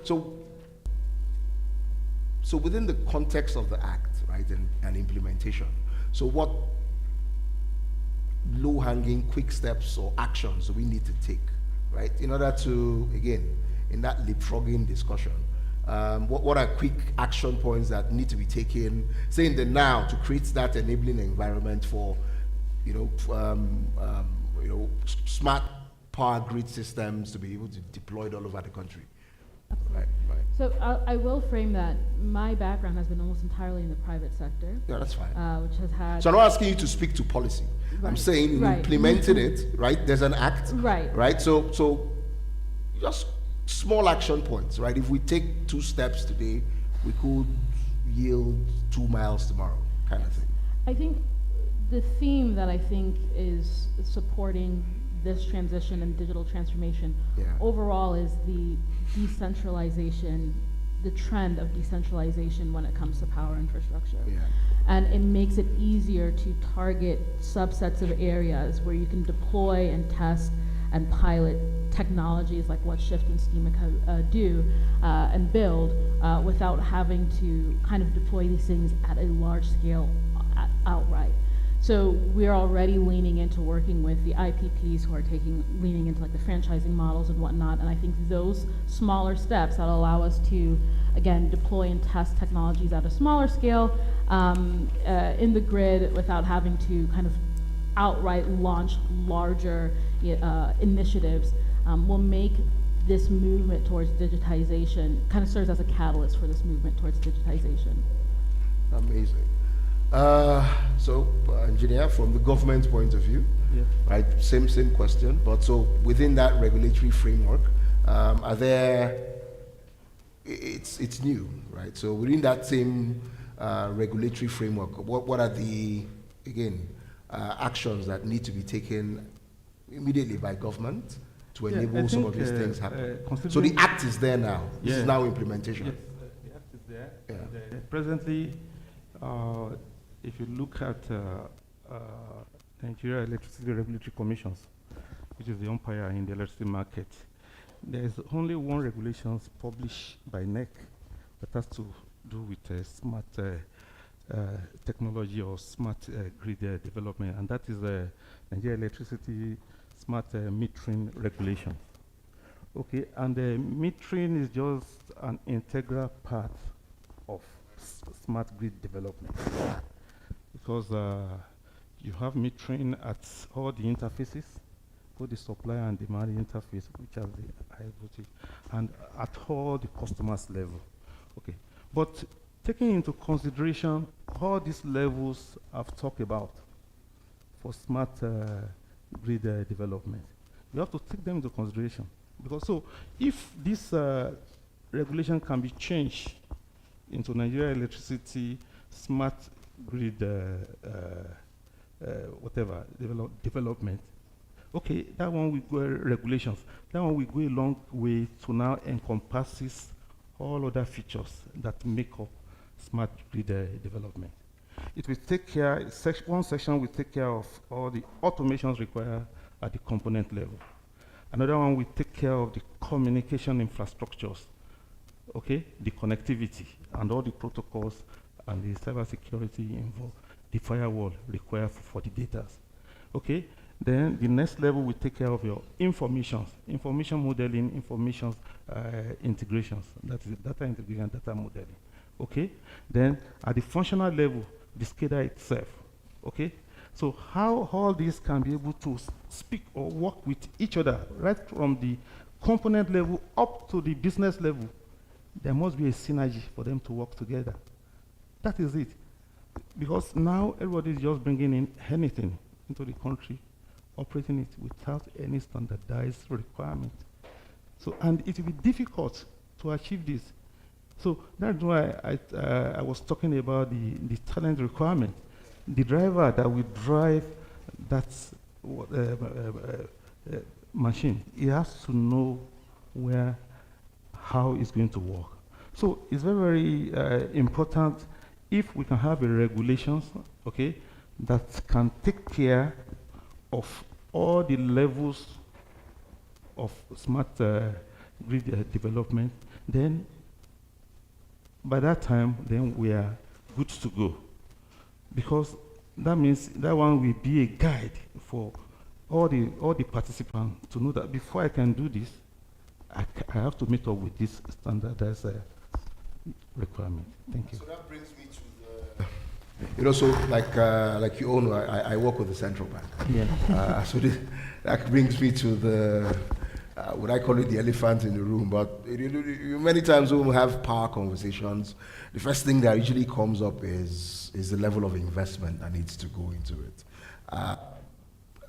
Speaker 2: within the context of the Act, right, and implementation. So what low-hanging, quick steps or actions we need to take, right, in order to, again, in that leapfrogging discussion, what are quick action points that need to be taken, say in the now, to create that enabling environment for, smart power grid systems to be able to deploy it all over the country. Right.
Speaker 3: So I will frame that my background has been almost entirely in the private sector.
Speaker 2: Yeah, that's fine.
Speaker 3: Which has had.
Speaker 2: So I'm not asking you to speak to policy.
Speaker 3: Right.
Speaker 2: I'm saying in implementing it, right? There's an act.
Speaker 3: Right.
Speaker 2: Right. So just small action points, right? If we take 2 steps today, we could yield 2 miles tomorrow, kind of thing.
Speaker 3: I think the theme that I think is supporting this transition and digital transformation overall is the decentralization, the trend of decentralization when it comes to power infrastructure.
Speaker 2: Yeah.
Speaker 3: And it makes it easier to target subsets of areas where you can deploy and test and pilot technologies like what Shift and Schema do and build without having to kind of deploy these things at a large scale outright. So we're already leaning into working with the IPPs who are leaning into like the franchising models and whatnot, and I think those smaller steps that allow us to, again, deploy and test technologies at a smaller scale in the grid without having to kind of outright launch larger initiatives will make this movement towards digitization, kind of serves as a catalyst for this movement towards digitization.
Speaker 2: Amazing. So, engineer, from the government point of view, right? Same question. But so within that regulatory framework, are there? It's new, right? So within that same regulatory framework, what are the actions that need to be taken immediately by government to enable some of these things happen? So the act is there now. This is now implementation.
Speaker 4: Yes, the act is there.
Speaker 2: Yeah.
Speaker 4: And, presently, if you look at Nigeria Electricity Regulatory Commissions, which is the umpire in the electricity market, there is only one regulations published by NEC that has to do with smart technology or smart grid development, and that is the Nigeria Electricity Smart Metering Regulation. Okay, and metering is just an integral part of smart grid development, because you have metering at all the interfaces, both the supply and demand interface, which are the high voltage, and at all the customers level. Okay, but taking into consideration all these levels I've talked about for smart grid development, you have to take them into consideration. Because so if this regulation can be changed into Nigeria Electricity Smart Grid development, okay, that one will go regulations. That one will go a long way to now encompasses all other features that make up smart grid development. It will take care, one section will take care of all the automations required at the component level. Another one will take care of the communication infrastructures, okay, the connectivity and all the protocols and the cybersecurity involved, the firewall required for the data. Okay, then the next level will take care of your information modeling, information integrations, that is data integration, data modeling. Okay, then at the functional level, the SCADA itself. Okay, So how all these can be able to speak or work with each other, right from the component level up to the business level, there must be a synergy for them to work together. That is it. Because now everybody is just bringing in anything into the country, operating it without any standardized requirement. So, and it will be difficult to achieve this. So that's why I was talking about the talent requirement. The driver that will drive that machine, he has to know how it's going to work. So it's very, very important if we can have a regulations, okay, that can take care of all the levels of smart grid development, then by that time, then we are good to go. Because that means that one will be a guide for all the participants to know that before I can do this, I have to meet up with this standardized requirement. Thank you.
Speaker 2: So that brings me to the, so like you own, I work with the central bank.
Speaker 4: Yeah.
Speaker 2: So that brings me to the, would I call it the elephant in the room? But many times when we have power conversations, the first thing that usually comes up is the level of investment that needs to go into it.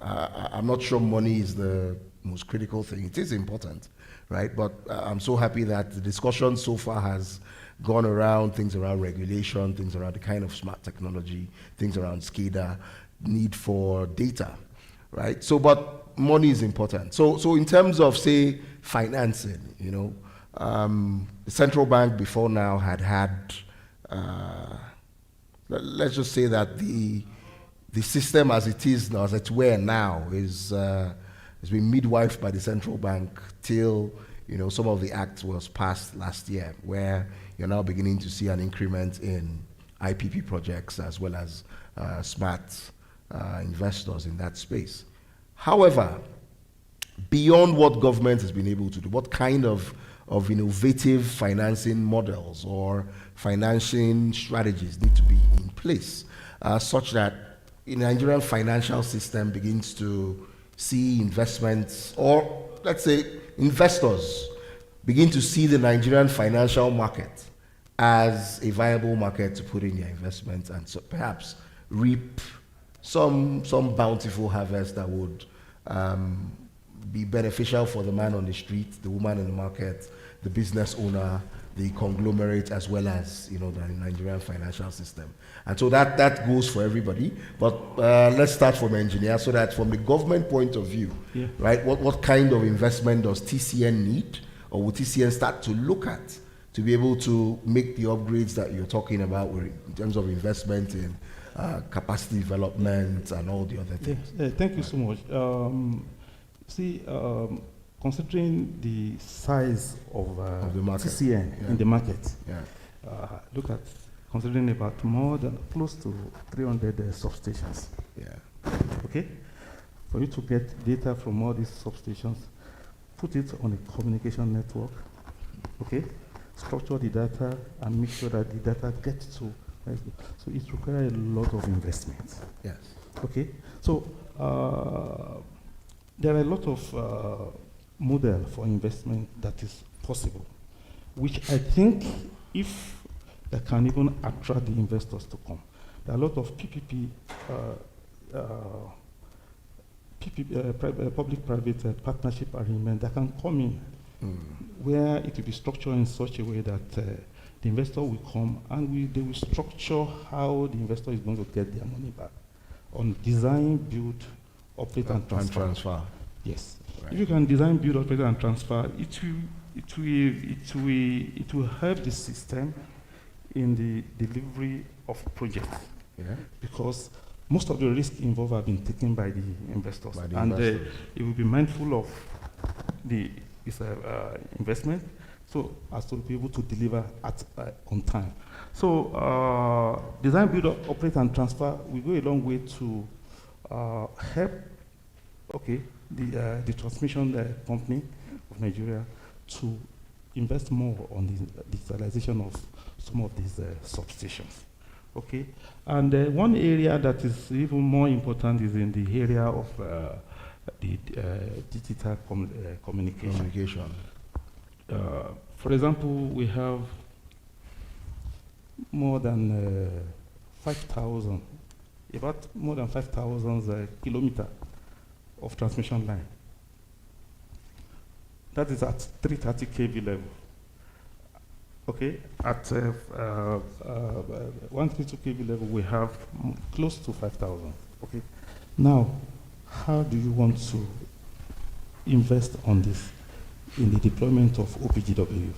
Speaker 2: I'm not sure money is the most critical thing. It is important, right? But I'm so happy that the discussion so far has gone around things around regulation, things around the kind of smart technology, things around SCADA, need for data, right? So, but money is important. So in terms of, say, financing, the central bank before now had, let's just say that the system as it is now, as it were now, is has been midwifed by the central bank till some of the act was passed last year, where you're now beginning to see an increment in IPP projects as well as smart investors in that space. However, beyond what government has been able to do, what kind of innovative financing models or financing strategies need to be in place such that the Nigerian financial system begins to see investments, or let's say investors begin to see the Nigerian financial market as a viable market to put in their investments, and so perhaps reap some bountiful harvest that would be beneficial for the man on the street, the woman in the market, the business owner, the conglomerate, as well as the Nigerian financial system. And so that goes for everybody. But let's start from engineer, so that from the government point of view, right? What kind of investment does TCN need, or will TCN start to look at to be able to make the upgrades that you're talking about in terms of investment in capacity development and all the other things?
Speaker 4: Thank you so much. Considering the size of
Speaker 2: the market.
Speaker 4: TCN in the market,
Speaker 2: Yeah.
Speaker 4: Considering about more than close to 300 substations.
Speaker 2: Yeah.
Speaker 4: Okay? For you to get data from all these substations, put it on a communication network, okay? Structure the data and make sure that the data gets to, so it requires a lot of investment.
Speaker 2: Yes.
Speaker 4: Okay? So there are a lot of model for investment that is possible, which I think if that can even attract the investors to come. There are a lot of PPP, public-private partnership agreement that can come in, where it will be structured in such a way that the investor will come and they will structure how the investor is going to get their money back on design, build, operate, and transfer. Yes. Right. If you can design, build, operate, and transfer, it will help the system in the delivery of projects.
Speaker 2: Yeah.
Speaker 4: Because most of the risks involved have been taken by the investors, it will be mindful of this investment, so as to be able to deliver on time. So design, build, operate, and transfer will go a long way to help. Okay. The transmission company of Nigeria to invest more on the digitalization of some of these substations. Okay, and one area that is even more important is in the area of the digital communication. For example, we have more than 5,000, about more than 5,000 kilometers of transmission line. That is at 330 kV level. Okay, at 132 kV level, we have close to 5,000. Okay, now, how do you want to invest on this in the deployment of OPGW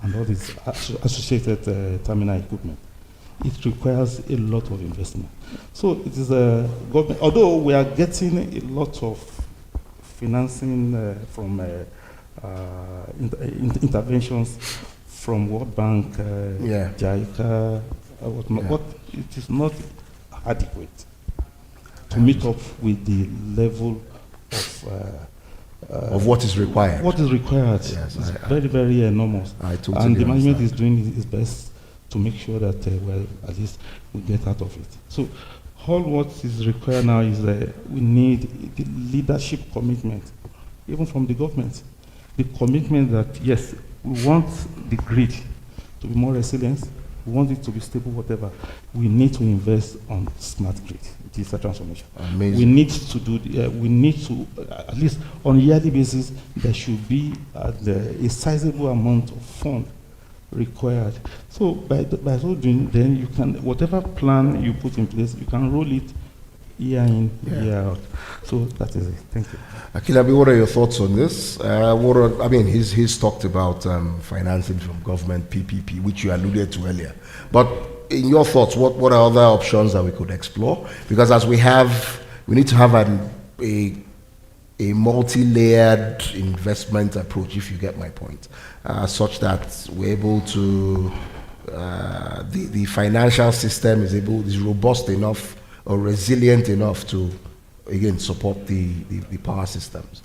Speaker 4: and all these associated terminal equipment? It requires a lot of investment. So it is a government, although we are getting a lot of financing from interventions from World Bank, JICA, what it is not adequate to meet up with the level
Speaker 2: of what is required.
Speaker 4: What is required
Speaker 2: Yes,
Speaker 4: is very, very enormous.
Speaker 2: I totally
Speaker 4: And the management
Speaker 2: understand.
Speaker 4: is doing its best to make sure that, well, at least we get out of it. So all what is required now is we need the leadership commitment, even from the government. The commitment that, yes, we want the grid to be more resilient, we want it to be stable, whatever. We need to invest on smart grid, digital transformation.
Speaker 2: Amazing.
Speaker 4: We need to do, we need to, at least on a yearly basis, there should be a sizable amount of fund required. So by so doing, then you can, whatever plan you put in place, you can roll it year in, year out. So that is it. Thank you.
Speaker 2: Akilabi, what are your thoughts on this? He's talked about financing from government, PPP, which you alluded to earlier. But in your thoughts, what are other options that we could explore? Because as we need to have a multi-layered investment approach, if you get my point, such that we're able to, the financial system is robust enough or resilient enough to, again, support the power systems.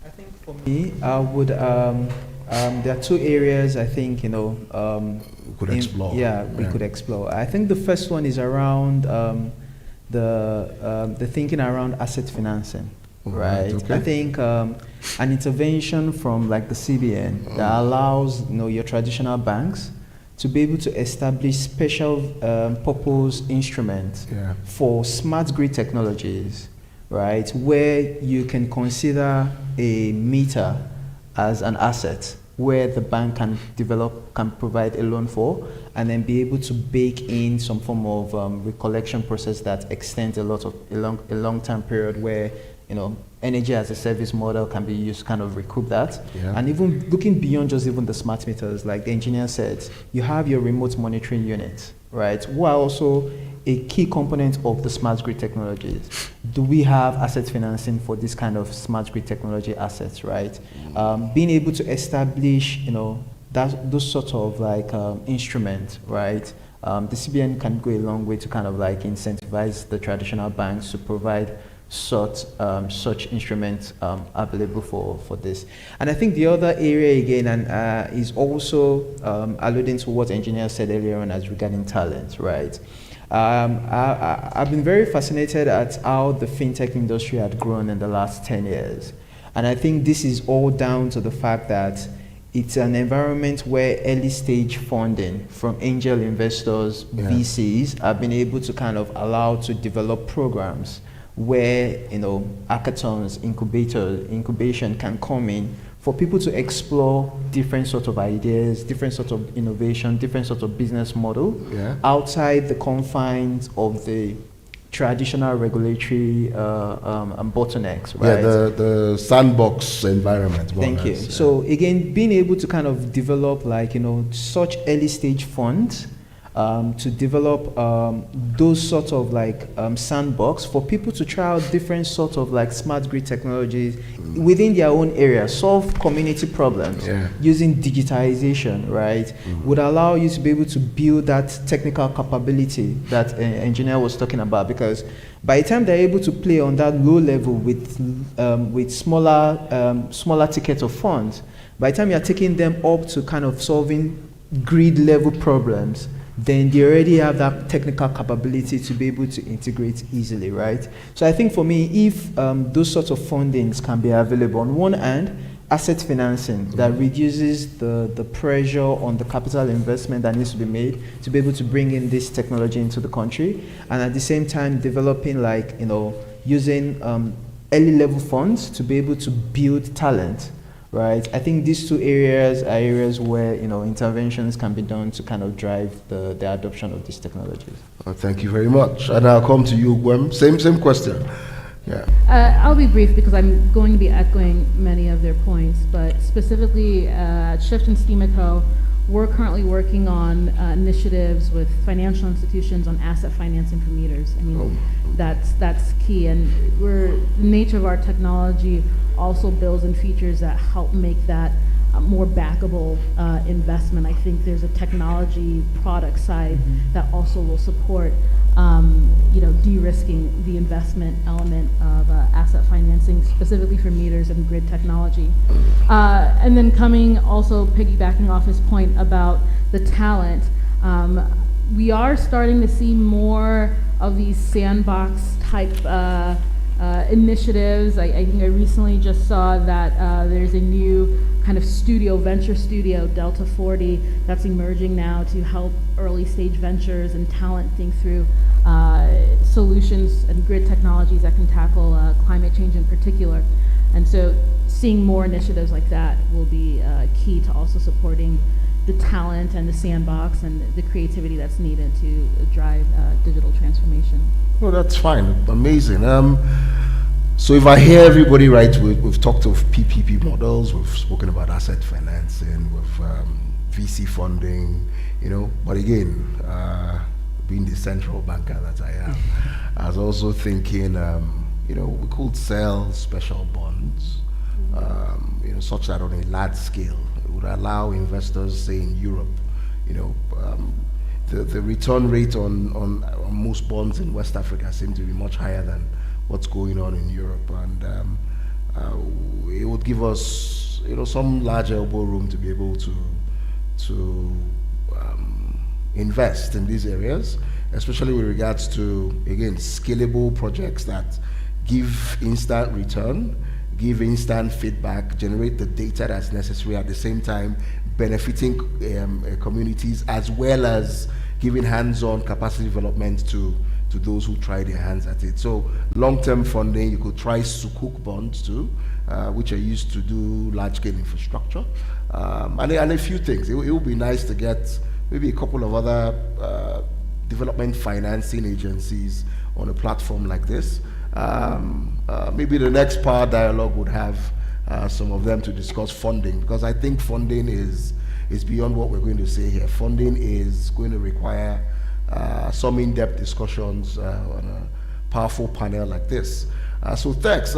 Speaker 5: I think for me, I would, there are two areas I think, we
Speaker 2: could explore.
Speaker 5: We could explore. I think the first one is around the thinking around asset financing. Right.
Speaker 2: Okay.
Speaker 5: I think an intervention from like the CBN that allows your traditional banks to be able to establish special purpose instruments for smart grid technologies, right? Where you can consider a meter as an asset, where the bank can provide a loan for, and then be able to bake in some form of recollection process that extends a long-term period where energy as a service model can be used to kind of recoup that.
Speaker 2: Yeah.
Speaker 5: And even looking beyond just even the smart meters, like the engineer said, you have your remote monitoring unit, right? Who are also a key component of the smart grid technologies. Do we have asset financing for this kind of smart grid technology assets, right? Being able to establish, those sort of like instruments, right? The CBN can go a long way to kind of like incentivize the traditional banks to provide such instruments available for this. And I think the other area again is also alluding to what engineer said earlier on as regarding talent, right? I've been very fascinated at how the fintech industry had grown in the last 10 years. And I think this is all down to the fact that it's an environment where early stage funding from angel investors, VCs, have been able to kind of allow to develop programs where, hackathons, incubation can come in for people to explore different sorts of ideas, different sorts of innovation, different sorts of business model outside the confines of the traditional regulatory bottlenecks, right?
Speaker 2: Yeah, the sandbox environment.
Speaker 5: Thank you. So again, being able to kind of develop like, such early stage funds to develop those sort of like sandbox for people to try out different sort of like smart grid technologies within their own area, solve community problems using digitization, right? Would allow you to be able to build that technical capability that engineer was talking about, because by the time they're able to play on that low level with smaller tickets of funds, by the time you're taking them up to kind of solving grid level problems, then they already have that technical capability to be able to integrate easily, right? So I think for me, if those sorts of fundings can be available, on one hand, asset financing that reduces the pressure on the capital investment that needs to be made to be able to bring in this technology into the country, and at the same time developing, like, using early level funds to be able to build talent, right? I think these two areas are areas where interventions can be done to kind of drive the adoption of these technologies.
Speaker 2: Thank you very much. And I'll come to you, Gwem. Same question. Yeah.
Speaker 3: I'll be brief because I'm going to be echoing many of their points, but specifically at Shift and STEAMICO, we're currently working on initiatives with financial institutions on asset financing for meters. I mean, that's key, and the nature of our technology also builds in features that help make that more backable investment. I think there's a technology product side that also will support de-risking the investment element of asset financing, specifically for meters and grid technology. And then also piggybacking off his point about the talent, we are starting to see more of these sandbox type initiatives. I think I recently just saw that there's a new kind of venture studio, Delta 40, that's emerging now to help early stage ventures and talent think through solutions and grid technologies that can tackle climate change in particular. And so seeing more initiatives like that will be key to also supporting the talent and the sandbox and the creativity that's needed to drive digital transformation.
Speaker 2: Well, that's fine. Amazing. So if I hear everybody right, we've talked of PPP models, we've spoken about asset financing, with VC funding, but again, being the central banker that I am, I was also thinking, we could sell special bonds, such that on a large scale, it would allow investors, say in Europe, the return rate on most bonds in West Africa seem to be much higher than what's going on in Europe, and it would give us, some large elbow room to be able to invest in these areas, especially with regards to, again, scalable projects that give instant return, give instant feedback, generate the data that's necessary, at the same time benefiting communities, as well as giving hands-on capacity development to those who try their hands at it. So long-term funding, you could try Sukuk bonds too, which are used to do large-scale infrastructure, and a few things. It would be nice to get maybe a couple of other development financing agencies on a platform like this. Maybe the next Power Dialogue would have some of them to discuss funding, because I think funding is beyond what we're going to say here. Funding is going to require some in-depth discussions on a powerful panel like this. So thanks.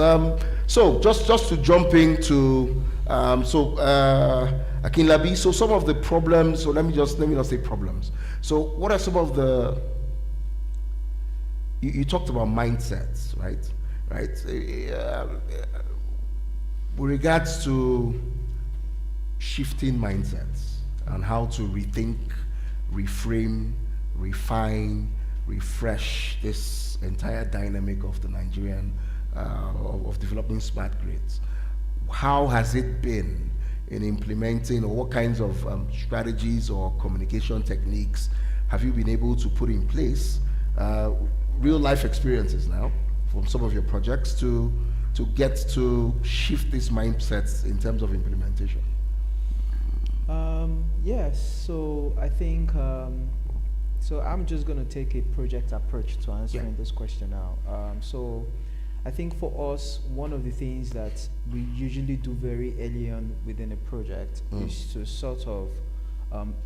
Speaker 2: So just to jump into Akinlabi, so some of the problems, so let me not say problems. So what are some of the, you talked about mindsets, right? With regards to shifting mindsets and how to rethink, reframe, refine, refresh this entire dynamic of the Nigerian, of developing smart grids. How has it been in implementing, or what kinds of strategies or communication techniques have you been able to put in place, real life experiences now from some of your projects to get to shift these mindsets in terms of implementation?
Speaker 5: Yes, so I think, so I'm just going to take a project approach to answering this question now. So I think for us, one of the things that we usually do very early on within a project is to sort of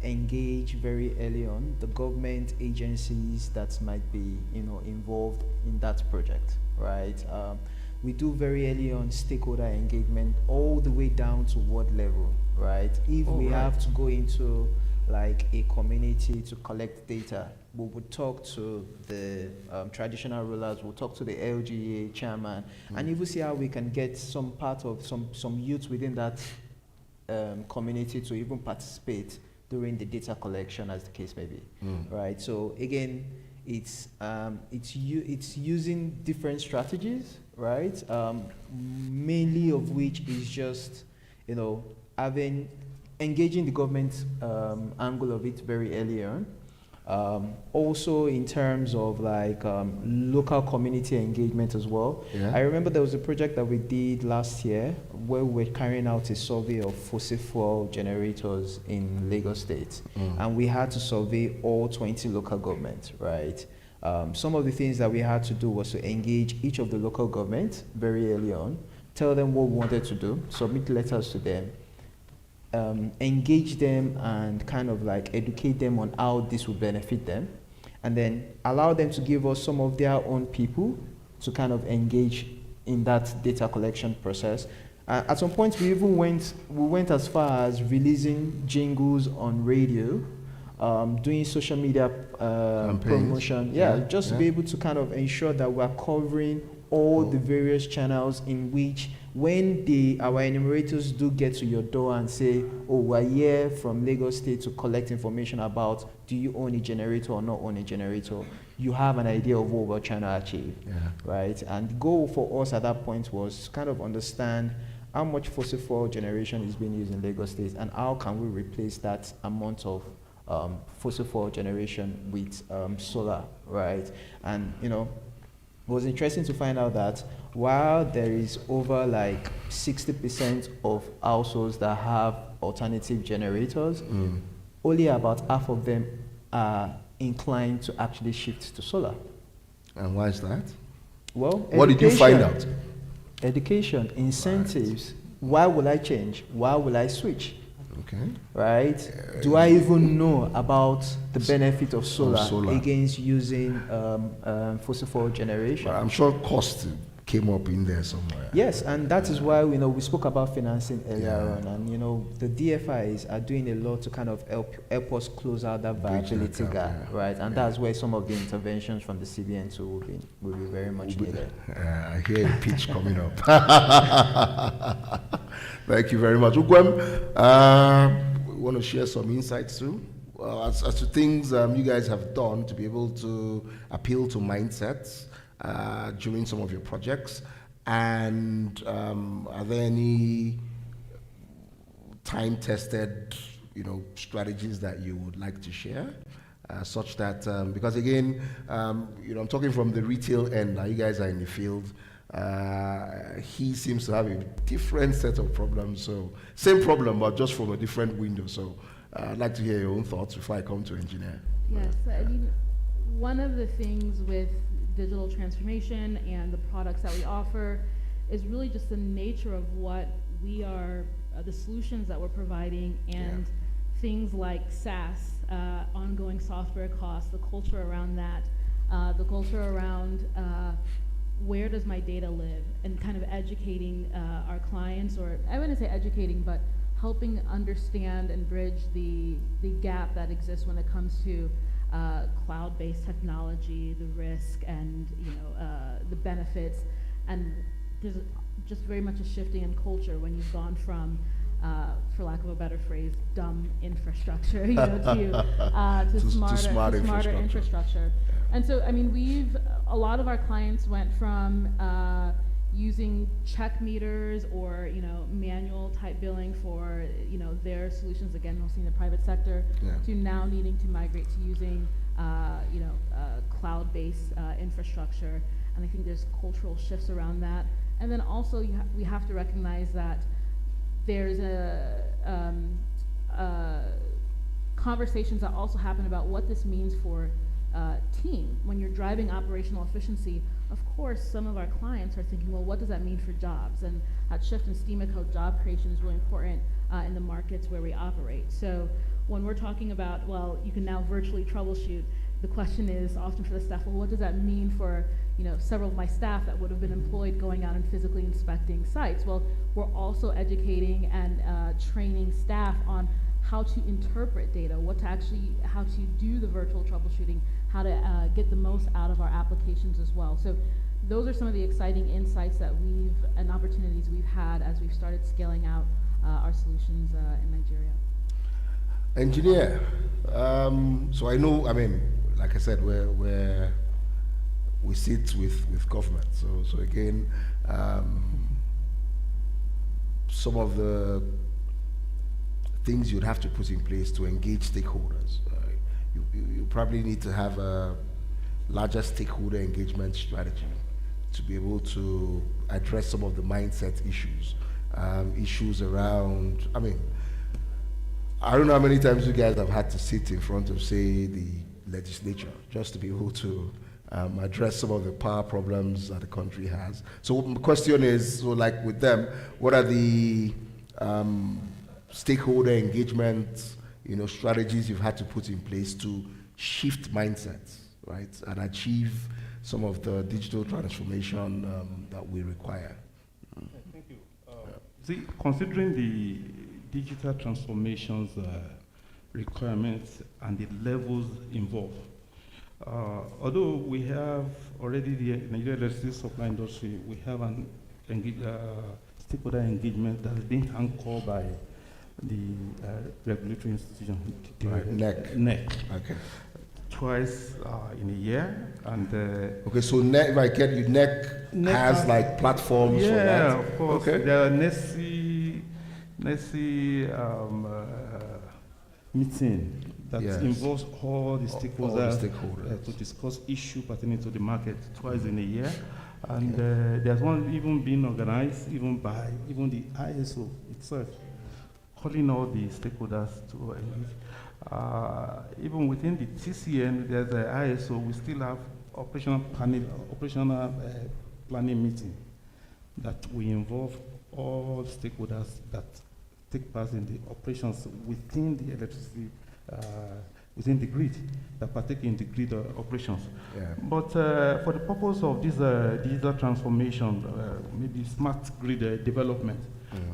Speaker 5: engage very early on the government agencies that might be, involved in that project, right? We do very early on stakeholder engagement all the way down to ward level, right? If we have to go into like a community to collect data, we would talk to the traditional rulers, we'll talk to the LGA chairman, and even see how we can get some part of some youth within that community to even participate during the data collection, as the case may be, right? So again, it's using different strategies, right? Mainly of which is just, you know, engaging the government angle of it very early on. Also in terms of like local community engagement as well.
Speaker 2: Yeah.
Speaker 5: I remember there was a project that we did last year where we were carrying out a survey of fossil fuel generators in Lagos State. And we had to survey all 20 local governments, right? Some of the things that we had to do was to engage each of the local governments very early on, tell them what we wanted to do, submit letters to them, engage them and kind of like educate them on how this would benefit them, and then allow them to give us some of their own people to kind of engage in that data collection process. At some point, we even went as far as releasing jingles on radio, doing social media promotion, just to be able to kind of ensure that we're covering all the various channels in which when our enumerators do get to your door and say, oh, we're here from Lagos State to collect information about do you own a generator or not own a generator, you have an idea of what we're trying to achieve, right? And the goal for us at that point was to kind of understand how much fossil fuel generation is being used in Lagos State and how can we replace that amount of fossil fuel generation with solar, right? And, you know, it was interesting to find out that while there is over like 60% of households that have alternative generators, only about half of them are inclined to actually shift to solar.
Speaker 2: And why is that?
Speaker 5: Well,
Speaker 2: what did you find out?
Speaker 5: Education, incentives. Why will I change? Why will I switch?
Speaker 2: Okay.
Speaker 5: Right? Do I even know about the benefit of solar against using fossil fuel generation?
Speaker 2: But I'm sure cost came up in there somewhere.
Speaker 5: Yes, and that is why we spoke about financing earlier on, and the DFIs are doing a lot to kind of help us close out that viability gap, right? And that's where some of the interventions from the CBN too will be very much needed.
Speaker 2: I hear a pitch coming up. Thank you very much. Ugwem, we want to share some insights too, as to things you guys have done to be able to appeal to mindsets during some of your projects. And are there any time-tested, strategies that you would like to share, such that because again, I'm talking from the retail end. Now you guys are in the field. He seems to have a different set of problems. So same problem, but just from a different window. So I'd like to hear your own thoughts before I come to engineer.
Speaker 3: Yes, I mean, one of the things with digital transformation and the products that we offer is really just the nature of what we are, the solutions that we're providing, and things like SaaS, ongoing software costs, the culture around that, the culture around where does my data live, and kind of educating our clients, or I wouldn't say educating, but helping understand and bridge the gap that exists when it comes to cloud-based technology, the risk, and the benefits. And there's just very much a shifting in culture when you've gone from, for lack of a better phrase, dumb infrastructure, to smarter infrastructure. And so, I mean, a lot of our clients went from using check meters or manual type billing for their solutions, again mostly in the private sector, to now needing to migrate to using cloud-based infrastructure. And I think there's cultural shifts around that. And then also we have to recognize that there's conversations that also happen about what this means for team. When you're driving operational efficiency, of course, some of our clients are thinking, well, what does that mean for jobs? And that shift in STEAM code job creation is really important in the markets where we operate. So when we're talking about, well, you can now virtually troubleshoot, the question is often for the staff, well, what does that mean for several of my staff that would have been employed going out and physically inspecting sites? Well, we're also educating and training staff on how to interpret data, how to do the virtual troubleshooting, how to get the most out of our applications as well. So those are some of the exciting insights and opportunities we've had as we've started scaling out our solutions in Nigeria.
Speaker 2: Engineer, so I know, I mean, like I said, we sit with government. So again, some of the things you'd have to put in place to engage stakeholders. You probably need to have a larger stakeholder engagement strategy to be able to address some of the mindset issues, issues around, I mean, I don't know how many times you guys have had to sit in front of, say, the legislature just to be able to address some of the power problems that the country has. So the question is, so like with them, what are the stakeholder engagement, strategies you've had to put in place to shift mindsets, right, and achieve some of the digital transformation that we require?
Speaker 4: Thank you. See, considering the digital transformations requirements and the levels involved, although we have already the Nigerian electricity supply industry, we have an stakeholder engagement that is being anchored by the regulatory institution,
Speaker 2: NEC.
Speaker 4: NEC.
Speaker 2: Okay.
Speaker 4: Twice in a year, and
Speaker 2: okay, so NEC, if I get you, NEC has like platforms for that.
Speaker 4: Yeah, of course.
Speaker 2: Okay.
Speaker 4: There are NECI meeting that
Speaker 2: Yes.
Speaker 4: involves all the
Speaker 2: All the
Speaker 4: stakeholders,
Speaker 2: stakeholders.
Speaker 4: to discuss issue pertaining to the market twice in a year. And there's one even being organized even by even the ISO itself, calling all the stakeholders to engage. Even within the TCN, there's the ISO, we still have operational planning meeting that we involve all stakeholders that take part in the operations within the electricity, within the grid, that partake in the grid operations.
Speaker 2: Yeah.
Speaker 4: But for the purpose of this digital transformation, maybe smart grid development,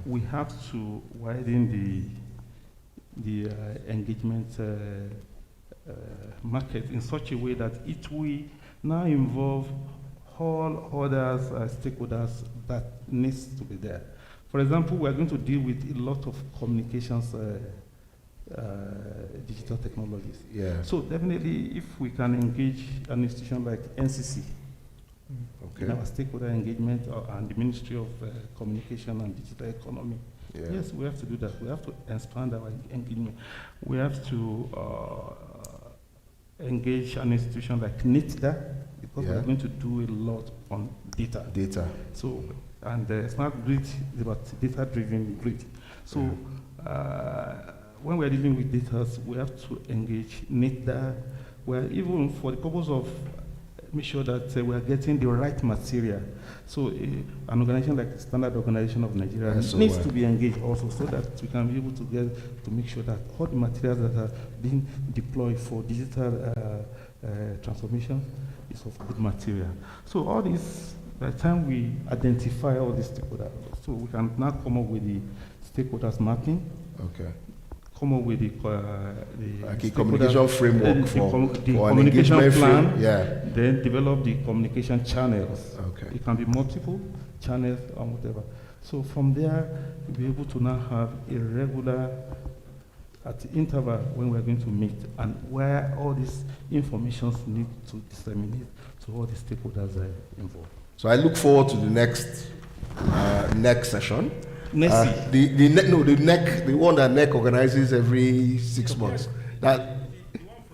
Speaker 4: we have to widen the engagement market in such a way that it will now involve all other stakeholders that needs to be there. For example, we are going to deal with a lot of communications digital technologies.
Speaker 2: Yeah.
Speaker 4: So definitely, if we can engage an institution like NCC, in our stakeholder engagement and the Ministry of Communication and Digital Economy, yes, we have to do that. We have to expand our engagement. We have to engage an institution like NITDA, because we are going to do a lot on data. So, and smart grid is about data-driven grid. So, when we are dealing with data, we have to engage NITDA, where even for the purpose of make sure that we are getting the right material. So an organization like the Standard Organization of Nigeria needs to be engaged also, so that we can be able to make sure that all the materials that are being deployed for digital transformation is of good material. So all this, by the time we identify all these stakeholders, so we can now come up with the stakeholders mapping.
Speaker 2: Okay.
Speaker 4: Come up with the
Speaker 2: communication framework
Speaker 4: for
Speaker 2: an engagement
Speaker 4: plan.
Speaker 2: Yeah.
Speaker 4: Then develop the communication channels.
Speaker 2: Okay.
Speaker 4: It can be multiple channels or whatever. So from there, we'll be able to now have a regular, at the interval when we're going to meet, and where all these information need to disseminate to all the stakeholders involved.
Speaker 2: So I look forward to the next session.
Speaker 4: The
Speaker 2: one that NEC organizes every 6 months.
Speaker 4: The second one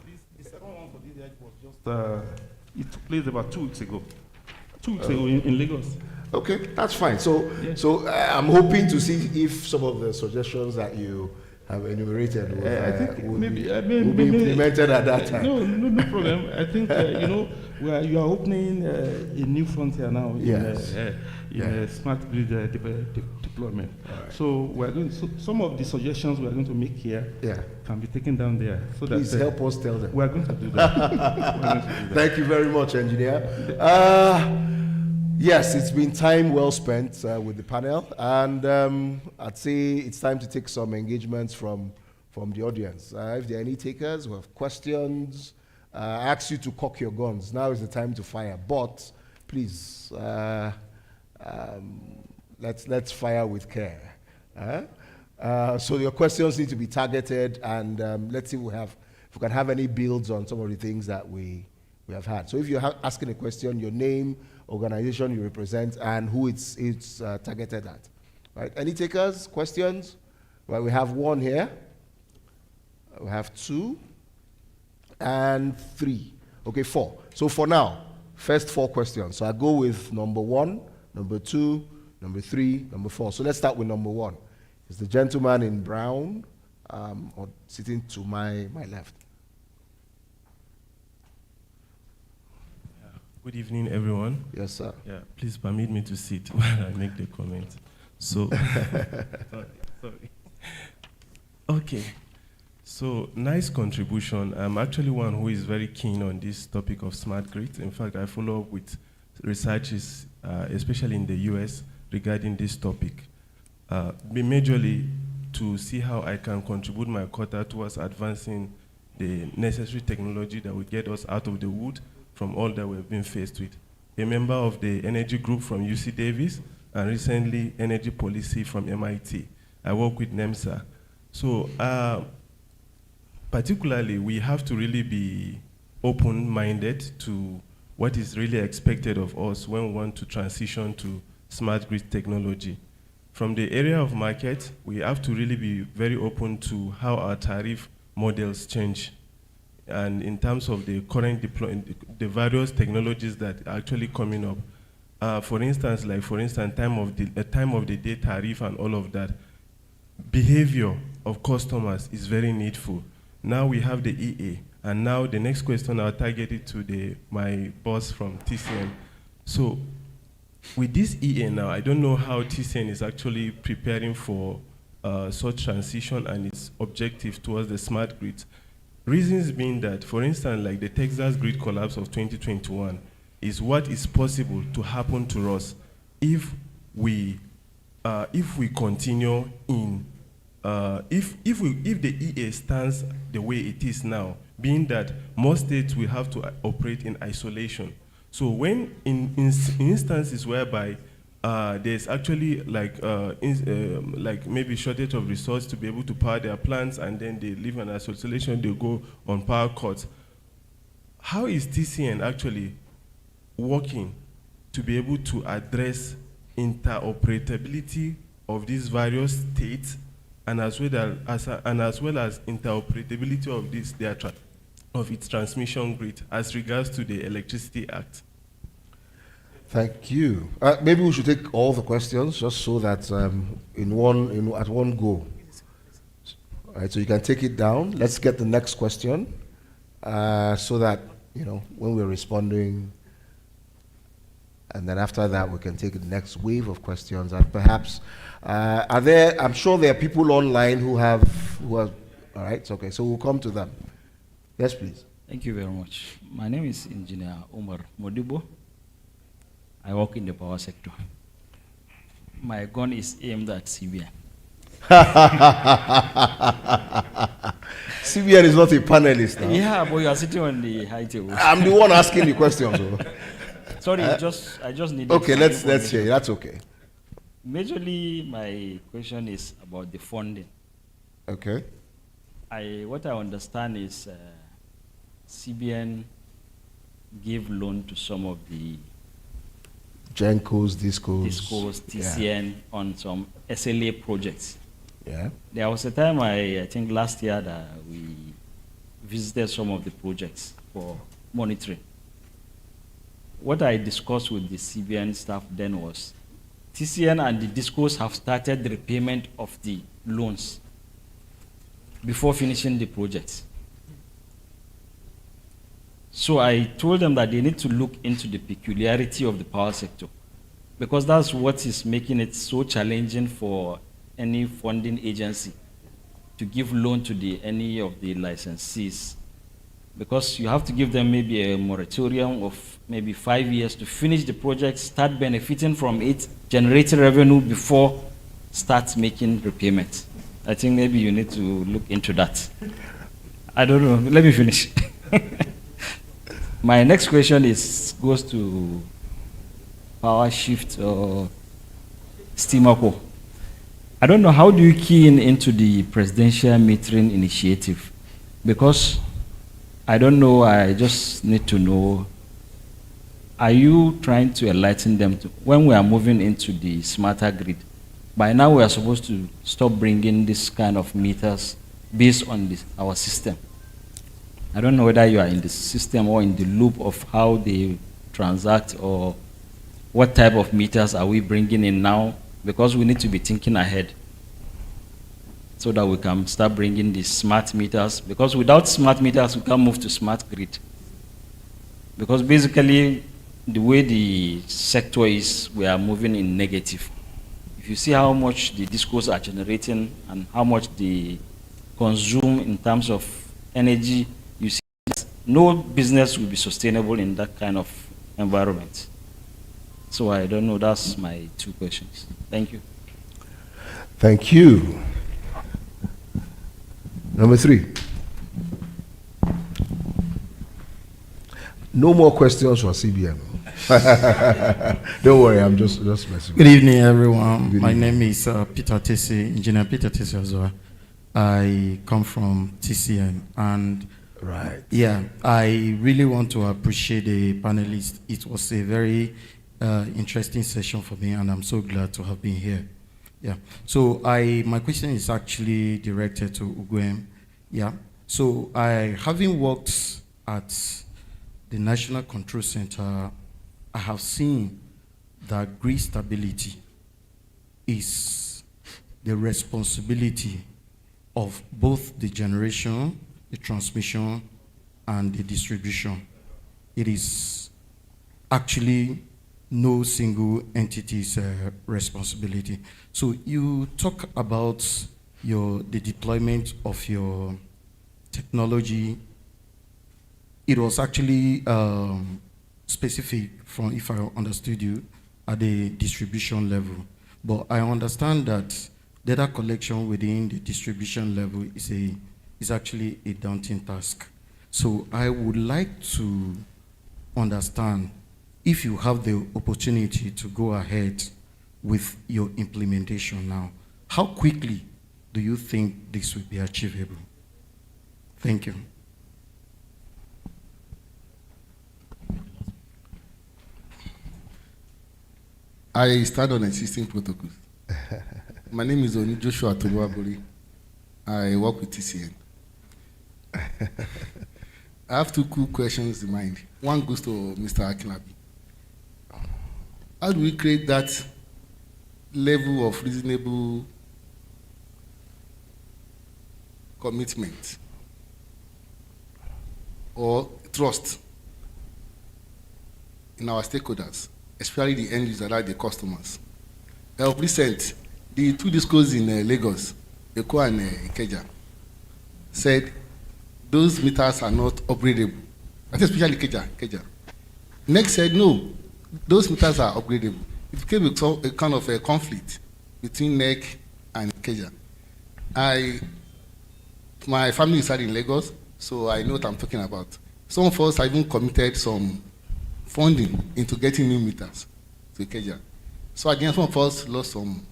Speaker 4: for this was just it took place about 2 weeks ago. 2 weeks ago in Lagos.
Speaker 2: Okay, that's fine. So I'm hoping to see if some of the suggestions that you have enumerated will be implemented at that time.
Speaker 4: No problem. I think you are opening a new frontier now in smart grid deployment. Right. So we're going. Some of the suggestions we are going to make here can be taken down there. So
Speaker 2: please
Speaker 4: that
Speaker 2: help us tell them.
Speaker 4: We are going to do that.
Speaker 2: Thank you very much, engineer. Yes, it's been time well spent with the panel, and I'd say it's time to take some engagements from the audience. If there are any takers who have questions, I ask you to cock your guns. Now is the time to fire, but please, let's fire with care. So your questions need to be targeted, and let's see if we can have any builds on some of the things that we have had. So if you're asking a question, your name, organization you represent, and who it's targeted at. Right? Any takers, questions? Well, we have one here. We have 2 and 3. Okay, 4. So for now, first 4 questions. So I go with number 1, number 2, number 3, number 4. So let's start with number 1. It's the gentleman in brown, or sitting to my left.
Speaker 6: Good evening, everyone.
Speaker 2: Yes, sir.
Speaker 6: Yeah, please permit me to sit while I make the comment. So, sorry. Okay. So, nice contribution. I'm actually one who is very keen on this topic of smart grid. In fact, I follow up with researches, especially in the US, regarding this topic. Majorly to see how I can contribute my quota towards advancing the necessary technology that will get us out of the wood from all that we've been faced with. A member of the energy group from UC Davis, and recently energy policy from MIT. I work with NEMSA. So particularly, we have to really be open-minded to what is really expected of us when we want to transition to smart grid technology. From the area of market, we have to really be very open to how our tariff models change. And in terms of the current deployment, the various technologies that are actually coming up. For instance, time of the day tariff and all of that. Behavior of customers is very needful. Now we have the EA, and now the next question I'll target it to my boss from TCN. So with this EA now, I don't know how TCN is actually preparing for such transition and its objective towards the smart grids. Reasons being that, for instance, like the Texas grid collapse of 2021 is what is possible to happen to us if we continue in, if the EA stands the way it is now, being that most states will have to operate in isolation. So when in instances whereby there's actually like maybe shortage of resources to be able to power their plants, and then they live in isolation, they go on power cuts. How is TCN actually working to be able to address interoperability of these various states, and as well as interoperability of its transmission grid as regards to the Electricity Act?
Speaker 2: Thank you. Maybe we should take all the questions just so that at one go. All right, so you can take it down. Let's get the next question so that, when we're responding, and then after that we can take the next wave of questions. And perhaps, I'm sure there are people online who are, all right, it's okay. So we'll come to them. Yes, please.
Speaker 7: Thank you very much. My name is Engineer Omar Modibo. I work in the power sector. My gun is aimed at CBN.
Speaker 2: CBN is not a panelist now.
Speaker 7: Yeah, but you are sitting on the high table.
Speaker 2: I'm the one asking the questions.
Speaker 7: Sorry, I just need.
Speaker 2: Okay, let's hear. That's okay.
Speaker 7: Majorly, my question is about the funding.
Speaker 2: Okay.
Speaker 7: What I understand is CBN gave loan to some of the
Speaker 2: Gencos,
Speaker 7: Discos, TCN on some SLA projects.
Speaker 2: Yeah.
Speaker 7: There was a time, I think last year, that we visited some of the projects for monitoring. What I discussed with the CBN staff then was TCN and the Discos have started the repayment of the loans before finishing the projects. So I told them that they need to look into the peculiarity of the power sector, because that's what is making it so challenging for any funding agency to give loan to any of the licensees, because you have to give them maybe a moratorium of maybe 5 years to finish the project, start benefiting from it, generating revenue before start making repayments. I think maybe you need to look into that. I don't know. Let me finish. My next question goes to Power Shift or Steamaco. I don't know, how do you key in into the presidential metering initiative? Because I don't know, I just need to know, are you trying to enlighten them to, when we are moving into the smarter grid, by now we are supposed to stop bringing this kind of meters based on this, our system. I don't know whether you are in the system or in the loop of how they transact, or what type of meters are we bringing in now, because we need to be thinking ahead so that we can start bringing the smart meters, because without smart meters, we can't move to smart grid. Because basically, the way the sector is, we are moving in negative. If you see how much the discos are generating and how much they consume in terms of energy, you see that no business will be sustainable in that kind of environment. So I don't know, that's my 2 questions. Thank you.
Speaker 2: Thank you. Number 3. No more questions for CBN. Don't worry, I'm just messing.
Speaker 8: Good evening, everyone.
Speaker 2: Good
Speaker 8: My
Speaker 2: evening.
Speaker 8: name is Peter Tese, Engineer Peter Tese as well. I come from TCN, and
Speaker 2: Right.
Speaker 8: yeah, I really want to appreciate the panelists. It was a very interesting session for me, and I'm so glad to have been here. Yeah. So my question is actually directed to Uguem. Yeah. So having worked at the National Control Center, I have seen that grid stability is the responsibility of both the generation, the transmission, and the distribution. It is actually no single entity's responsibility. So you talk about the deployment of your technology. It was actually specific from, if I understood you, at the distribution level. But I understand that data collection within the distribution level is actually a daunting task. So I would like to understand, if you have the opportunity to go ahead with your implementation now, how quickly do you think this will be achievable? Thank you.
Speaker 9: I stand on existing protocols. My name is Oni Joshua Toluwabori. I work with TCN. I have 2 cool questions in mind. One goes to Mr. Akinlabi. How do we create that level of reasonable commitment or trust in our stakeholders, especially the end users, like the customers? Of recent, the 2 discos in Lagos, Eko and Ikeja, said those meters are not upgradable. I think especially Ikeja. Next said no, those meters are upgradable. It became a kind of a conflict between NEC and Ikeja. My family is in Lagos, so I know what I'm talking about. Some of us have even committed some funding into getting new meters to Ikeja. So at the end, some of us lost some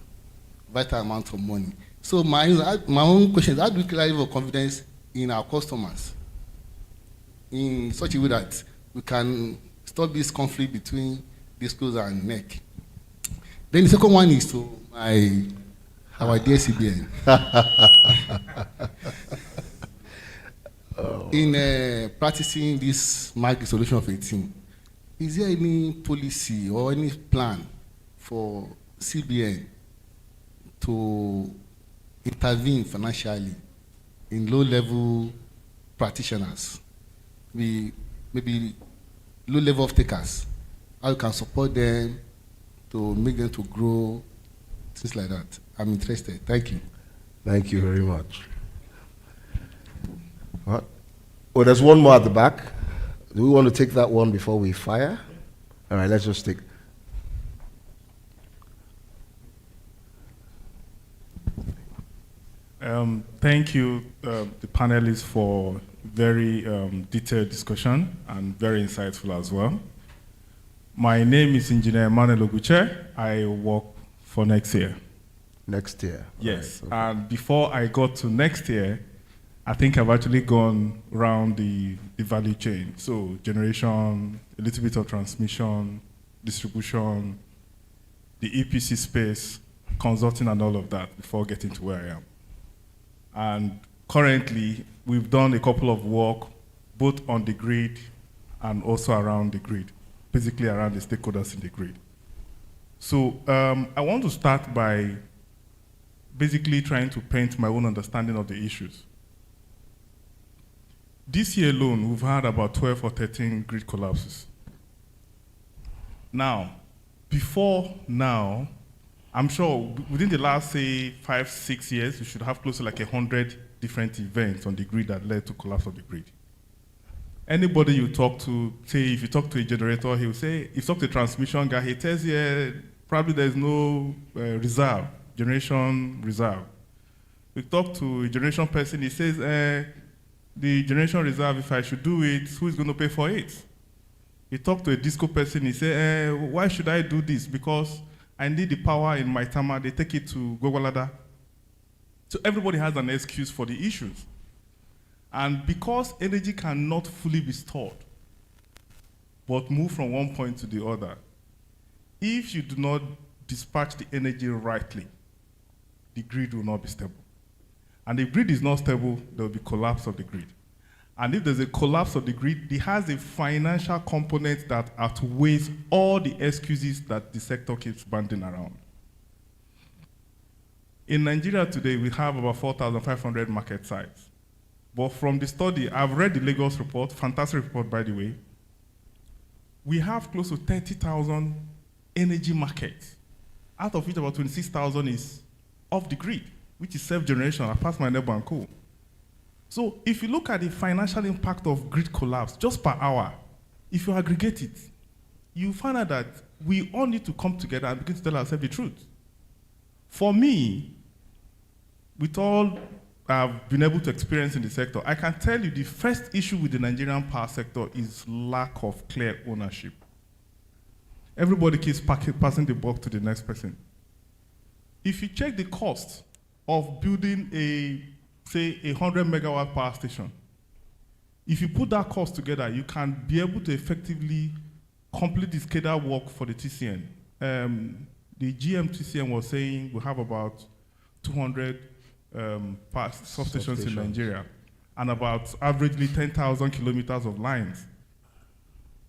Speaker 9: vital amount of money. So my own question is, how do we create a level of confidence in our customers in such a way that we can stop this conflict between discos and NEC? Then the second one is to our dear CBN. In practicing this market solution of 18, is there any policy or any plan for CBN to intervene financially in low-level practitioners, maybe low-level off-takers, how you can support them to make them to grow, things like that? I'm interested. Thank you.
Speaker 2: Thank you very much. What? Oh, there's one more at the back. Do we want to take that one before we fire? All right, let's just take.
Speaker 4: Thank you, the panelists, for very detailed discussion and very insightful as well. My name is Engineer Emmanuel Oguche. I work for Nexia.
Speaker 2: Next year.
Speaker 10: Yes.
Speaker 2: Right, okay.
Speaker 10: And before I got to next year, I think I've actually gone around the value chain. So generation, a little bit of transmission, distribution, the EPC space, consulting and all of that before getting to where I am. And currently, we've done a couple of work both on the grid and also around the grid, basically around the stakeholders in the grid. So I want to start by basically trying to paint my own understanding of the issues. This year alone, we've had about 12 or 13 grid collapses. Now, before now, I'm sure within the last, say, 5-6 years, we should have close to like 100 different events on the grid that led to collapse of the grid. Anybody you talk to, say, if you talk to a generator, he'll say, if you talk to a transmission guy, he tells you, probably there's no reserve, generation reserve. We talk to a generation person, he says, the generation reserve, if I should do it, who is going to pay for it? You talk to a disco person, he says, why should I do this? Because I need the power in my tama, they take it to Gogolada. So everybody has an excuse for the issues. And because energy cannot fully be stored, but move from one point to the other, if you do not dispatch the energy rightly, the grid will not be stable. And if the grid is not stable, there will be collapse of the grid. And if there's a collapse of the grid, it has a financial component that outweighs all the excuses that the sector keeps banding around. In Nigeria today, we have about 4,500 market sites. But from the study, I've read the Lagos report, fantastic report, by the way. We have close to 30,000 energy markets, out of which about 26,000 is off the grid, which is self-generation, apart from my neighbor and co. So if you look at the financial impact of grid collapse just per hour, if you aggregate it, you find out that we all need to come together and begin to tell ourselves the truth. For me, with all I've been able to experience in the sector, I can tell you the first issue with the Nigerian power sector is lack of clear ownership. Everybody keeps passing the buck to the next person. If you check the cost of building say, 100 megawatt power station, if you put that cost together, you can be able to effectively complete the SCADA work for the TCN. The GM TCN was saying we have about 200 substations in Nigeria and about averagely 10,000 kilometers of lines.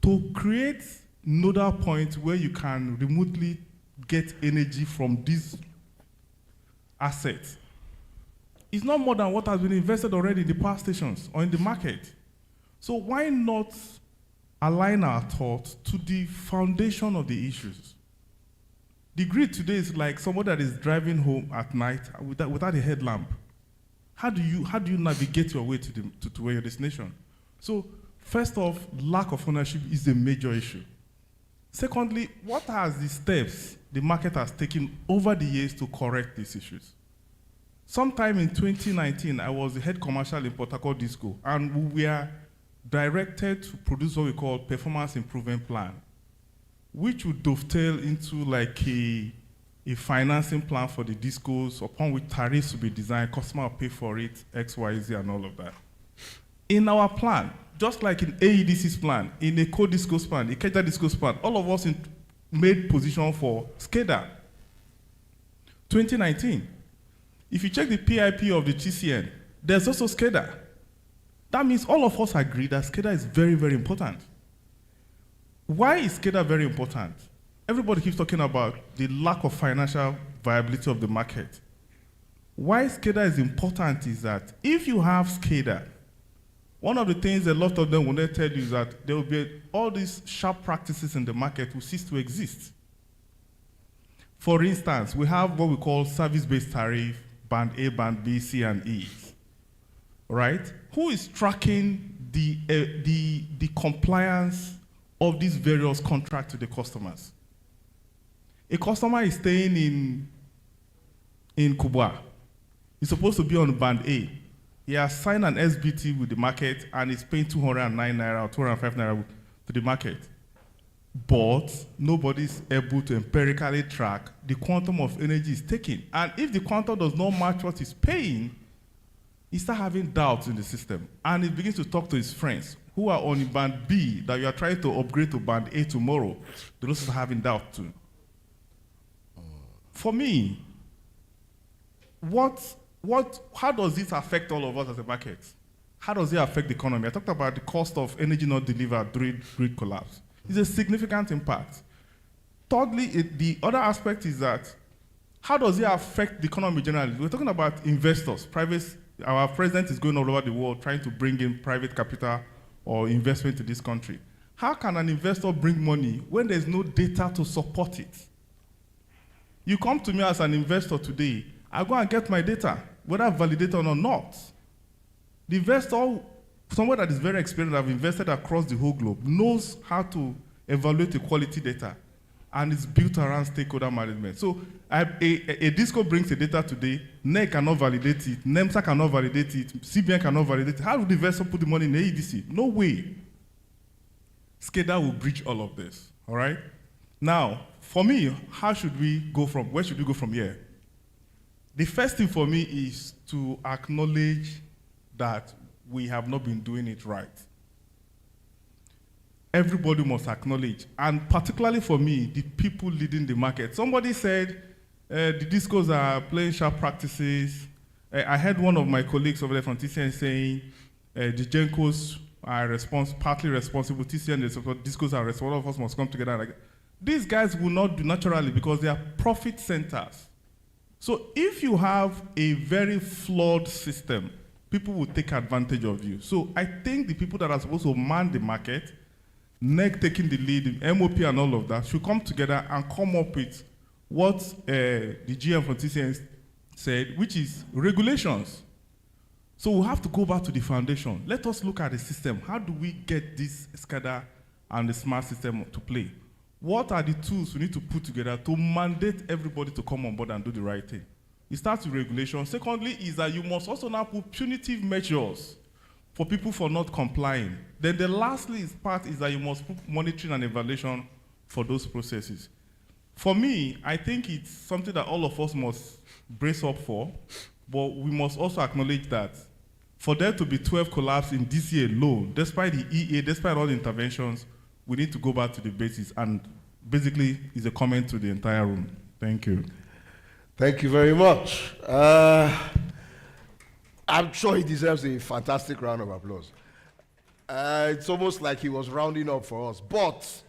Speaker 10: To create nodal points where you can remotely get energy from these assets, it's not more than what has been invested already in the power stations or in the market. So why not align our thoughts to the foundation of the issues? The grid today is like someone that is driving home at night without a headlamp. How do you navigate your way to where your destination? So first off, lack of ownership is a major issue. Secondly, what are the steps the market has taken over the years to correct these issues? Sometime in 2019, I was the head commercial in Port Harcourt Disco, and we were directed to produce what we call performance improvement plan, which would dovetail into like a financing plan for the discos upon which tariffs will be designed, customer will pay for it, X, Y, Z, and all of that. In our plan, just like in AEDC's plan, in a co-disco's plan, a Ikeja disco's plan, all of us made position for SCADA. 2019. If you check the PIP of the TCN, there's also SCADA. That means all of us agree that SCADA is very, very important. Why is SCADA very important? Everybody keeps talking about the lack of financial viability of the market. Why SCADA is important is that if you have SCADA, one of the things a lot of them will not tell you is that there will be all these sharp practices in the market will cease to exist. For instance, we have what we call service-based tariff, band A, band B, C, and E, right? Who is tracking the compliance of these various contracts to the customers? A customer is staying in Kubwa. He's supposed to be on band A. He has signed an SBT with the market and is paying 209 naira or 205 naira to the market. but nobody's able to empirically track the quantum of energy it's taking. And if the quantum does not match what he's paying, he starts having doubts in the system. And he begins to talk to his friends who are on band B that you are trying to upgrade to band A tomorrow. They're also having doubt too. For me, how does this affect all of us as a market? How does it affect the economy? I talked about the cost of energy not delivered during grid collapse. It's a significant impact. Thirdly, the other aspect is that how does it affect the economy generally? We're talking about investors. Our president is going all over the world trying to bring in private capital or investment to this country. How can an investor bring money when there's no data to support it? You come to me as an investor today, I go and get my data, whether validated or not. The investor, someone that is very experienced, have invested across the whole globe, knows how to evaluate the quality data, and it's built around stakeholder management. So a DISCO brings the data today, NEC cannot validate it, NEMSA cannot validate it, CBN cannot validate it. How would the investor put the money in the AEDC? No way. SCADA will breach all of this, all right? Now, for me, where should we go from here? The first thing for me is to acknowledge that we have not been doing it right. Everybody must acknowledge, and particularly for me, the people leading the market. Somebody said the DISCOs are playing sharp practices. I heard one of my colleagues over there from TCN saying the GENCOs are partly responsible, TCN and the DISCOs are responsible, all of us must come together. Like, these guys will not do naturally because they are profit centers. So if you have a very flawed system, people will take advantage of you. So I think the people that are supposed to man the market, NEC taking the lead, MOP and all of that, should come together and come up with what the GM from TCN said, which is regulations. So we'll have to go back to the foundation. Let us look at the system. How do we get this SCADA and the smart system to play? What are the tools we need to put together to mandate everybody to come on board and do the right thing? It starts with regulation. Secondly, is that you must also now put punitive measures for people for not complying. Then the lastly part is that you must put monitoring and evaluation for those processes. For me, I think it's something that all of us must brace up for, but we must also acknowledge that for there to be 12 collapses in this year alone, despite the EA, despite all the interventions, we need to go back to the basics, and basically is a comment to the entire room. Thank you.
Speaker 2: Thank you very much. I'm sure he deserves a fantastic round of applause. It's almost like he was rounding up for us, but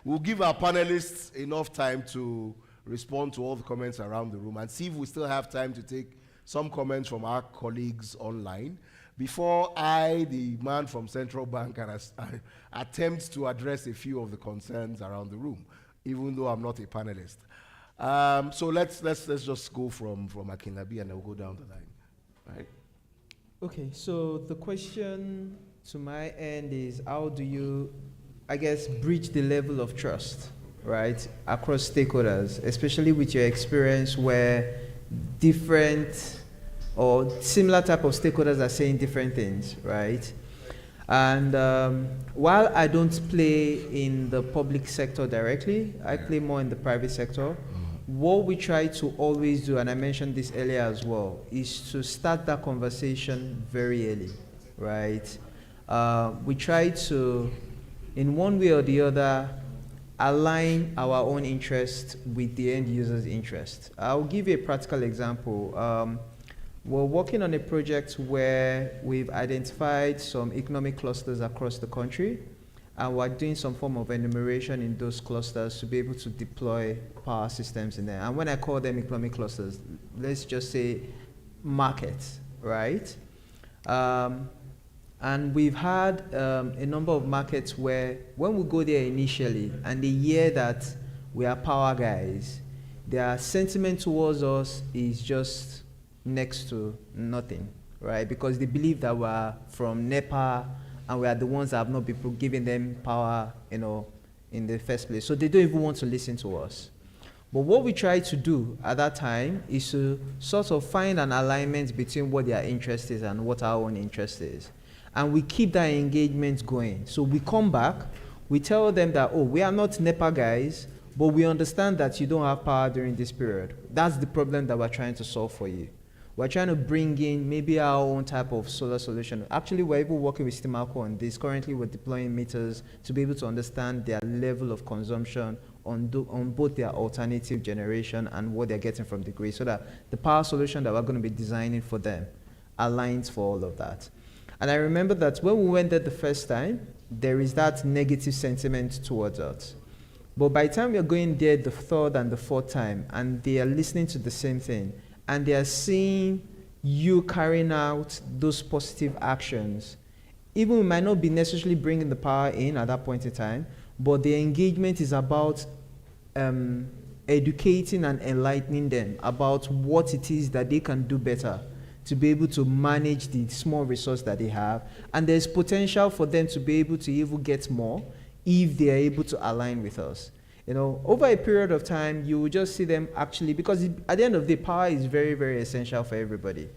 Speaker 2: we'll give our panelists enough time to respond to all the comments around the room and see if we still have time to take some comments from our colleagues online before I, the man from Central Bank, can attempt to address a few of the concerns around the room, even though I'm not a panelist. So let's just go from Akinlabi and then we'll go down the line. Right?
Speaker 5: Okay, so the question to my end is, how do you, I guess, bridge the level of trust, right, across stakeholders, especially with your experience where different or similar type of stakeholders are saying different things, right? And while I don't play in the public sector directly, I play more in the private sector. What we try to always do, and I mentioned this earlier as well, is to start that conversation very early, right? We try to, in one way or the other, align our own interest with the end user's interest. I'll give you a practical example. We're working on a project where we've identified some economic clusters across the country, and we're doing some form of enumeration in those clusters to be able to deploy power systems in there. And when I call them economic clusters, let's just say markets, right? And we've had a number of markets where when we go there initially and they hear that we are power guys, their sentiment towards us is just next to nothing, right? Because they believe that we're from NEPA and we are the ones that have not been giving them power, in the first place. So they don't even want to listen to us. But what we try to do at that time is to sort of find an alignment between what their interest is and what our own interest is. And we keep that engagement going. So we come back, we tell them that, oh, we are not NEPA guys, but we understand that you don't have power during this period. That's the problem that we're trying to solve for you. We're trying to bring in maybe our own type of solar solution. Actually, we're even working with Steamaco on this. Currently, we're deploying meters to be able to understand their level of consumption on both their alternative generation and what they're getting from the grid, so that the power solution that we're going to be designing for them aligns for all of that. And I remember that when we went there the first time, there is that negative sentiment towards us. But by the time we are going there the third and the fourth time, and they are listening to the same thing, and they are seeing you carrying out those positive actions, even we might not be necessarily bringing the power in at that point in time, but the engagement is about educating and enlightening them about what it is that they can do better to be able to manage the small resource that they have. And there's potential for them to be able to even get more if they are able to align with us. You know, over a period of time, you will just see them actually, because at the end of the day, power is very, very essential for everybody.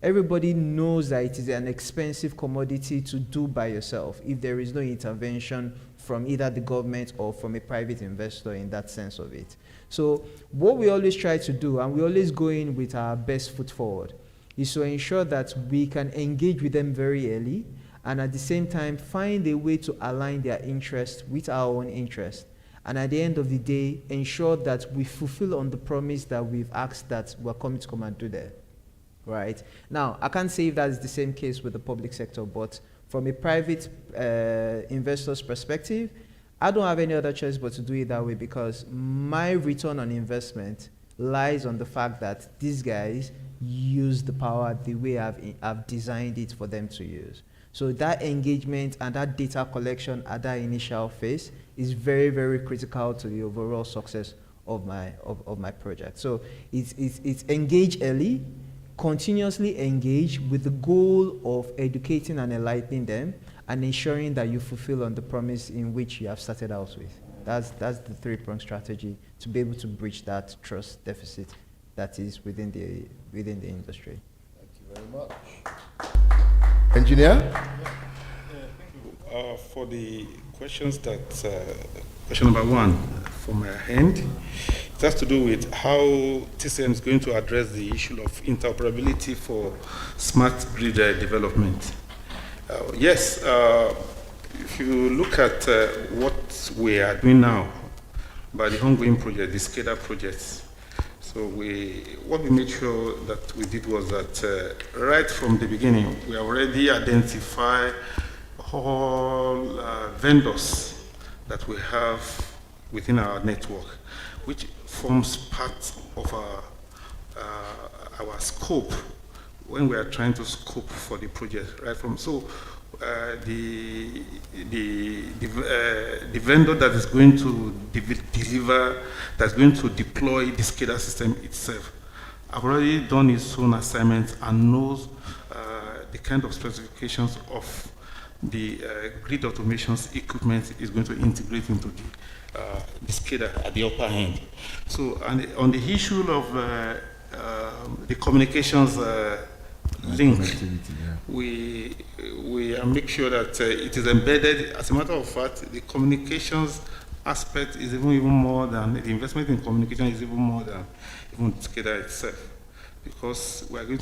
Speaker 5: Everybody knows that it is an expensive commodity to do by yourself if there is no intervention from either the government or from a private investor in that sense of it. So what we always try to do, and we always go in with our best foot forward, is to ensure that we can engage with them very early, and at the same time find a way to align their interest with our own interest. And at the end of the day, ensure that we fulfill on the promise that we've asked that we're coming to come and do there, right? Now, I can't say if that's the same case with the public sector, but from a private investor's perspective, I don't have any other choice but to do it that way, because my return on investment lies on the fact that these guys use the power the way I've designed it for them to use. So that engagement and that data collection at that initial phase is very, very critical to the overall success of my project. So it's engage early, continuously engage with the goal of educating and enlightening them, and ensuring that you fulfill on the promise in which you have started out with. That's the three-pronged strategy to be able to bridge that trust deficit that is within the industry.
Speaker 2: Thank you very much. Engineer?
Speaker 4: For the questions that, question number one from my hand, it has to do with how TCN is going to address the issue of interoperability for smart grid development. Yes, if you look at what we are doing now by the ongoing project, the SCADA projects, so what we made sure that we did was that right from the beginning, we already identified all vendors that we have within our network, which forms part of our scope when we are trying to scope for the project. Right from the vendor that is going to deliver, that's going to deploy the SCADA system itself, I've already done his own assignments and knows the kind of specifications of the grid automations equipment is going to integrate into the SCADA at the upper end. So on the issue of the communications link, we make sure that it is embedded. As a matter of fact, the communications aspect is even more than, the investment in communication is even more than even SCADA itself, because we are going to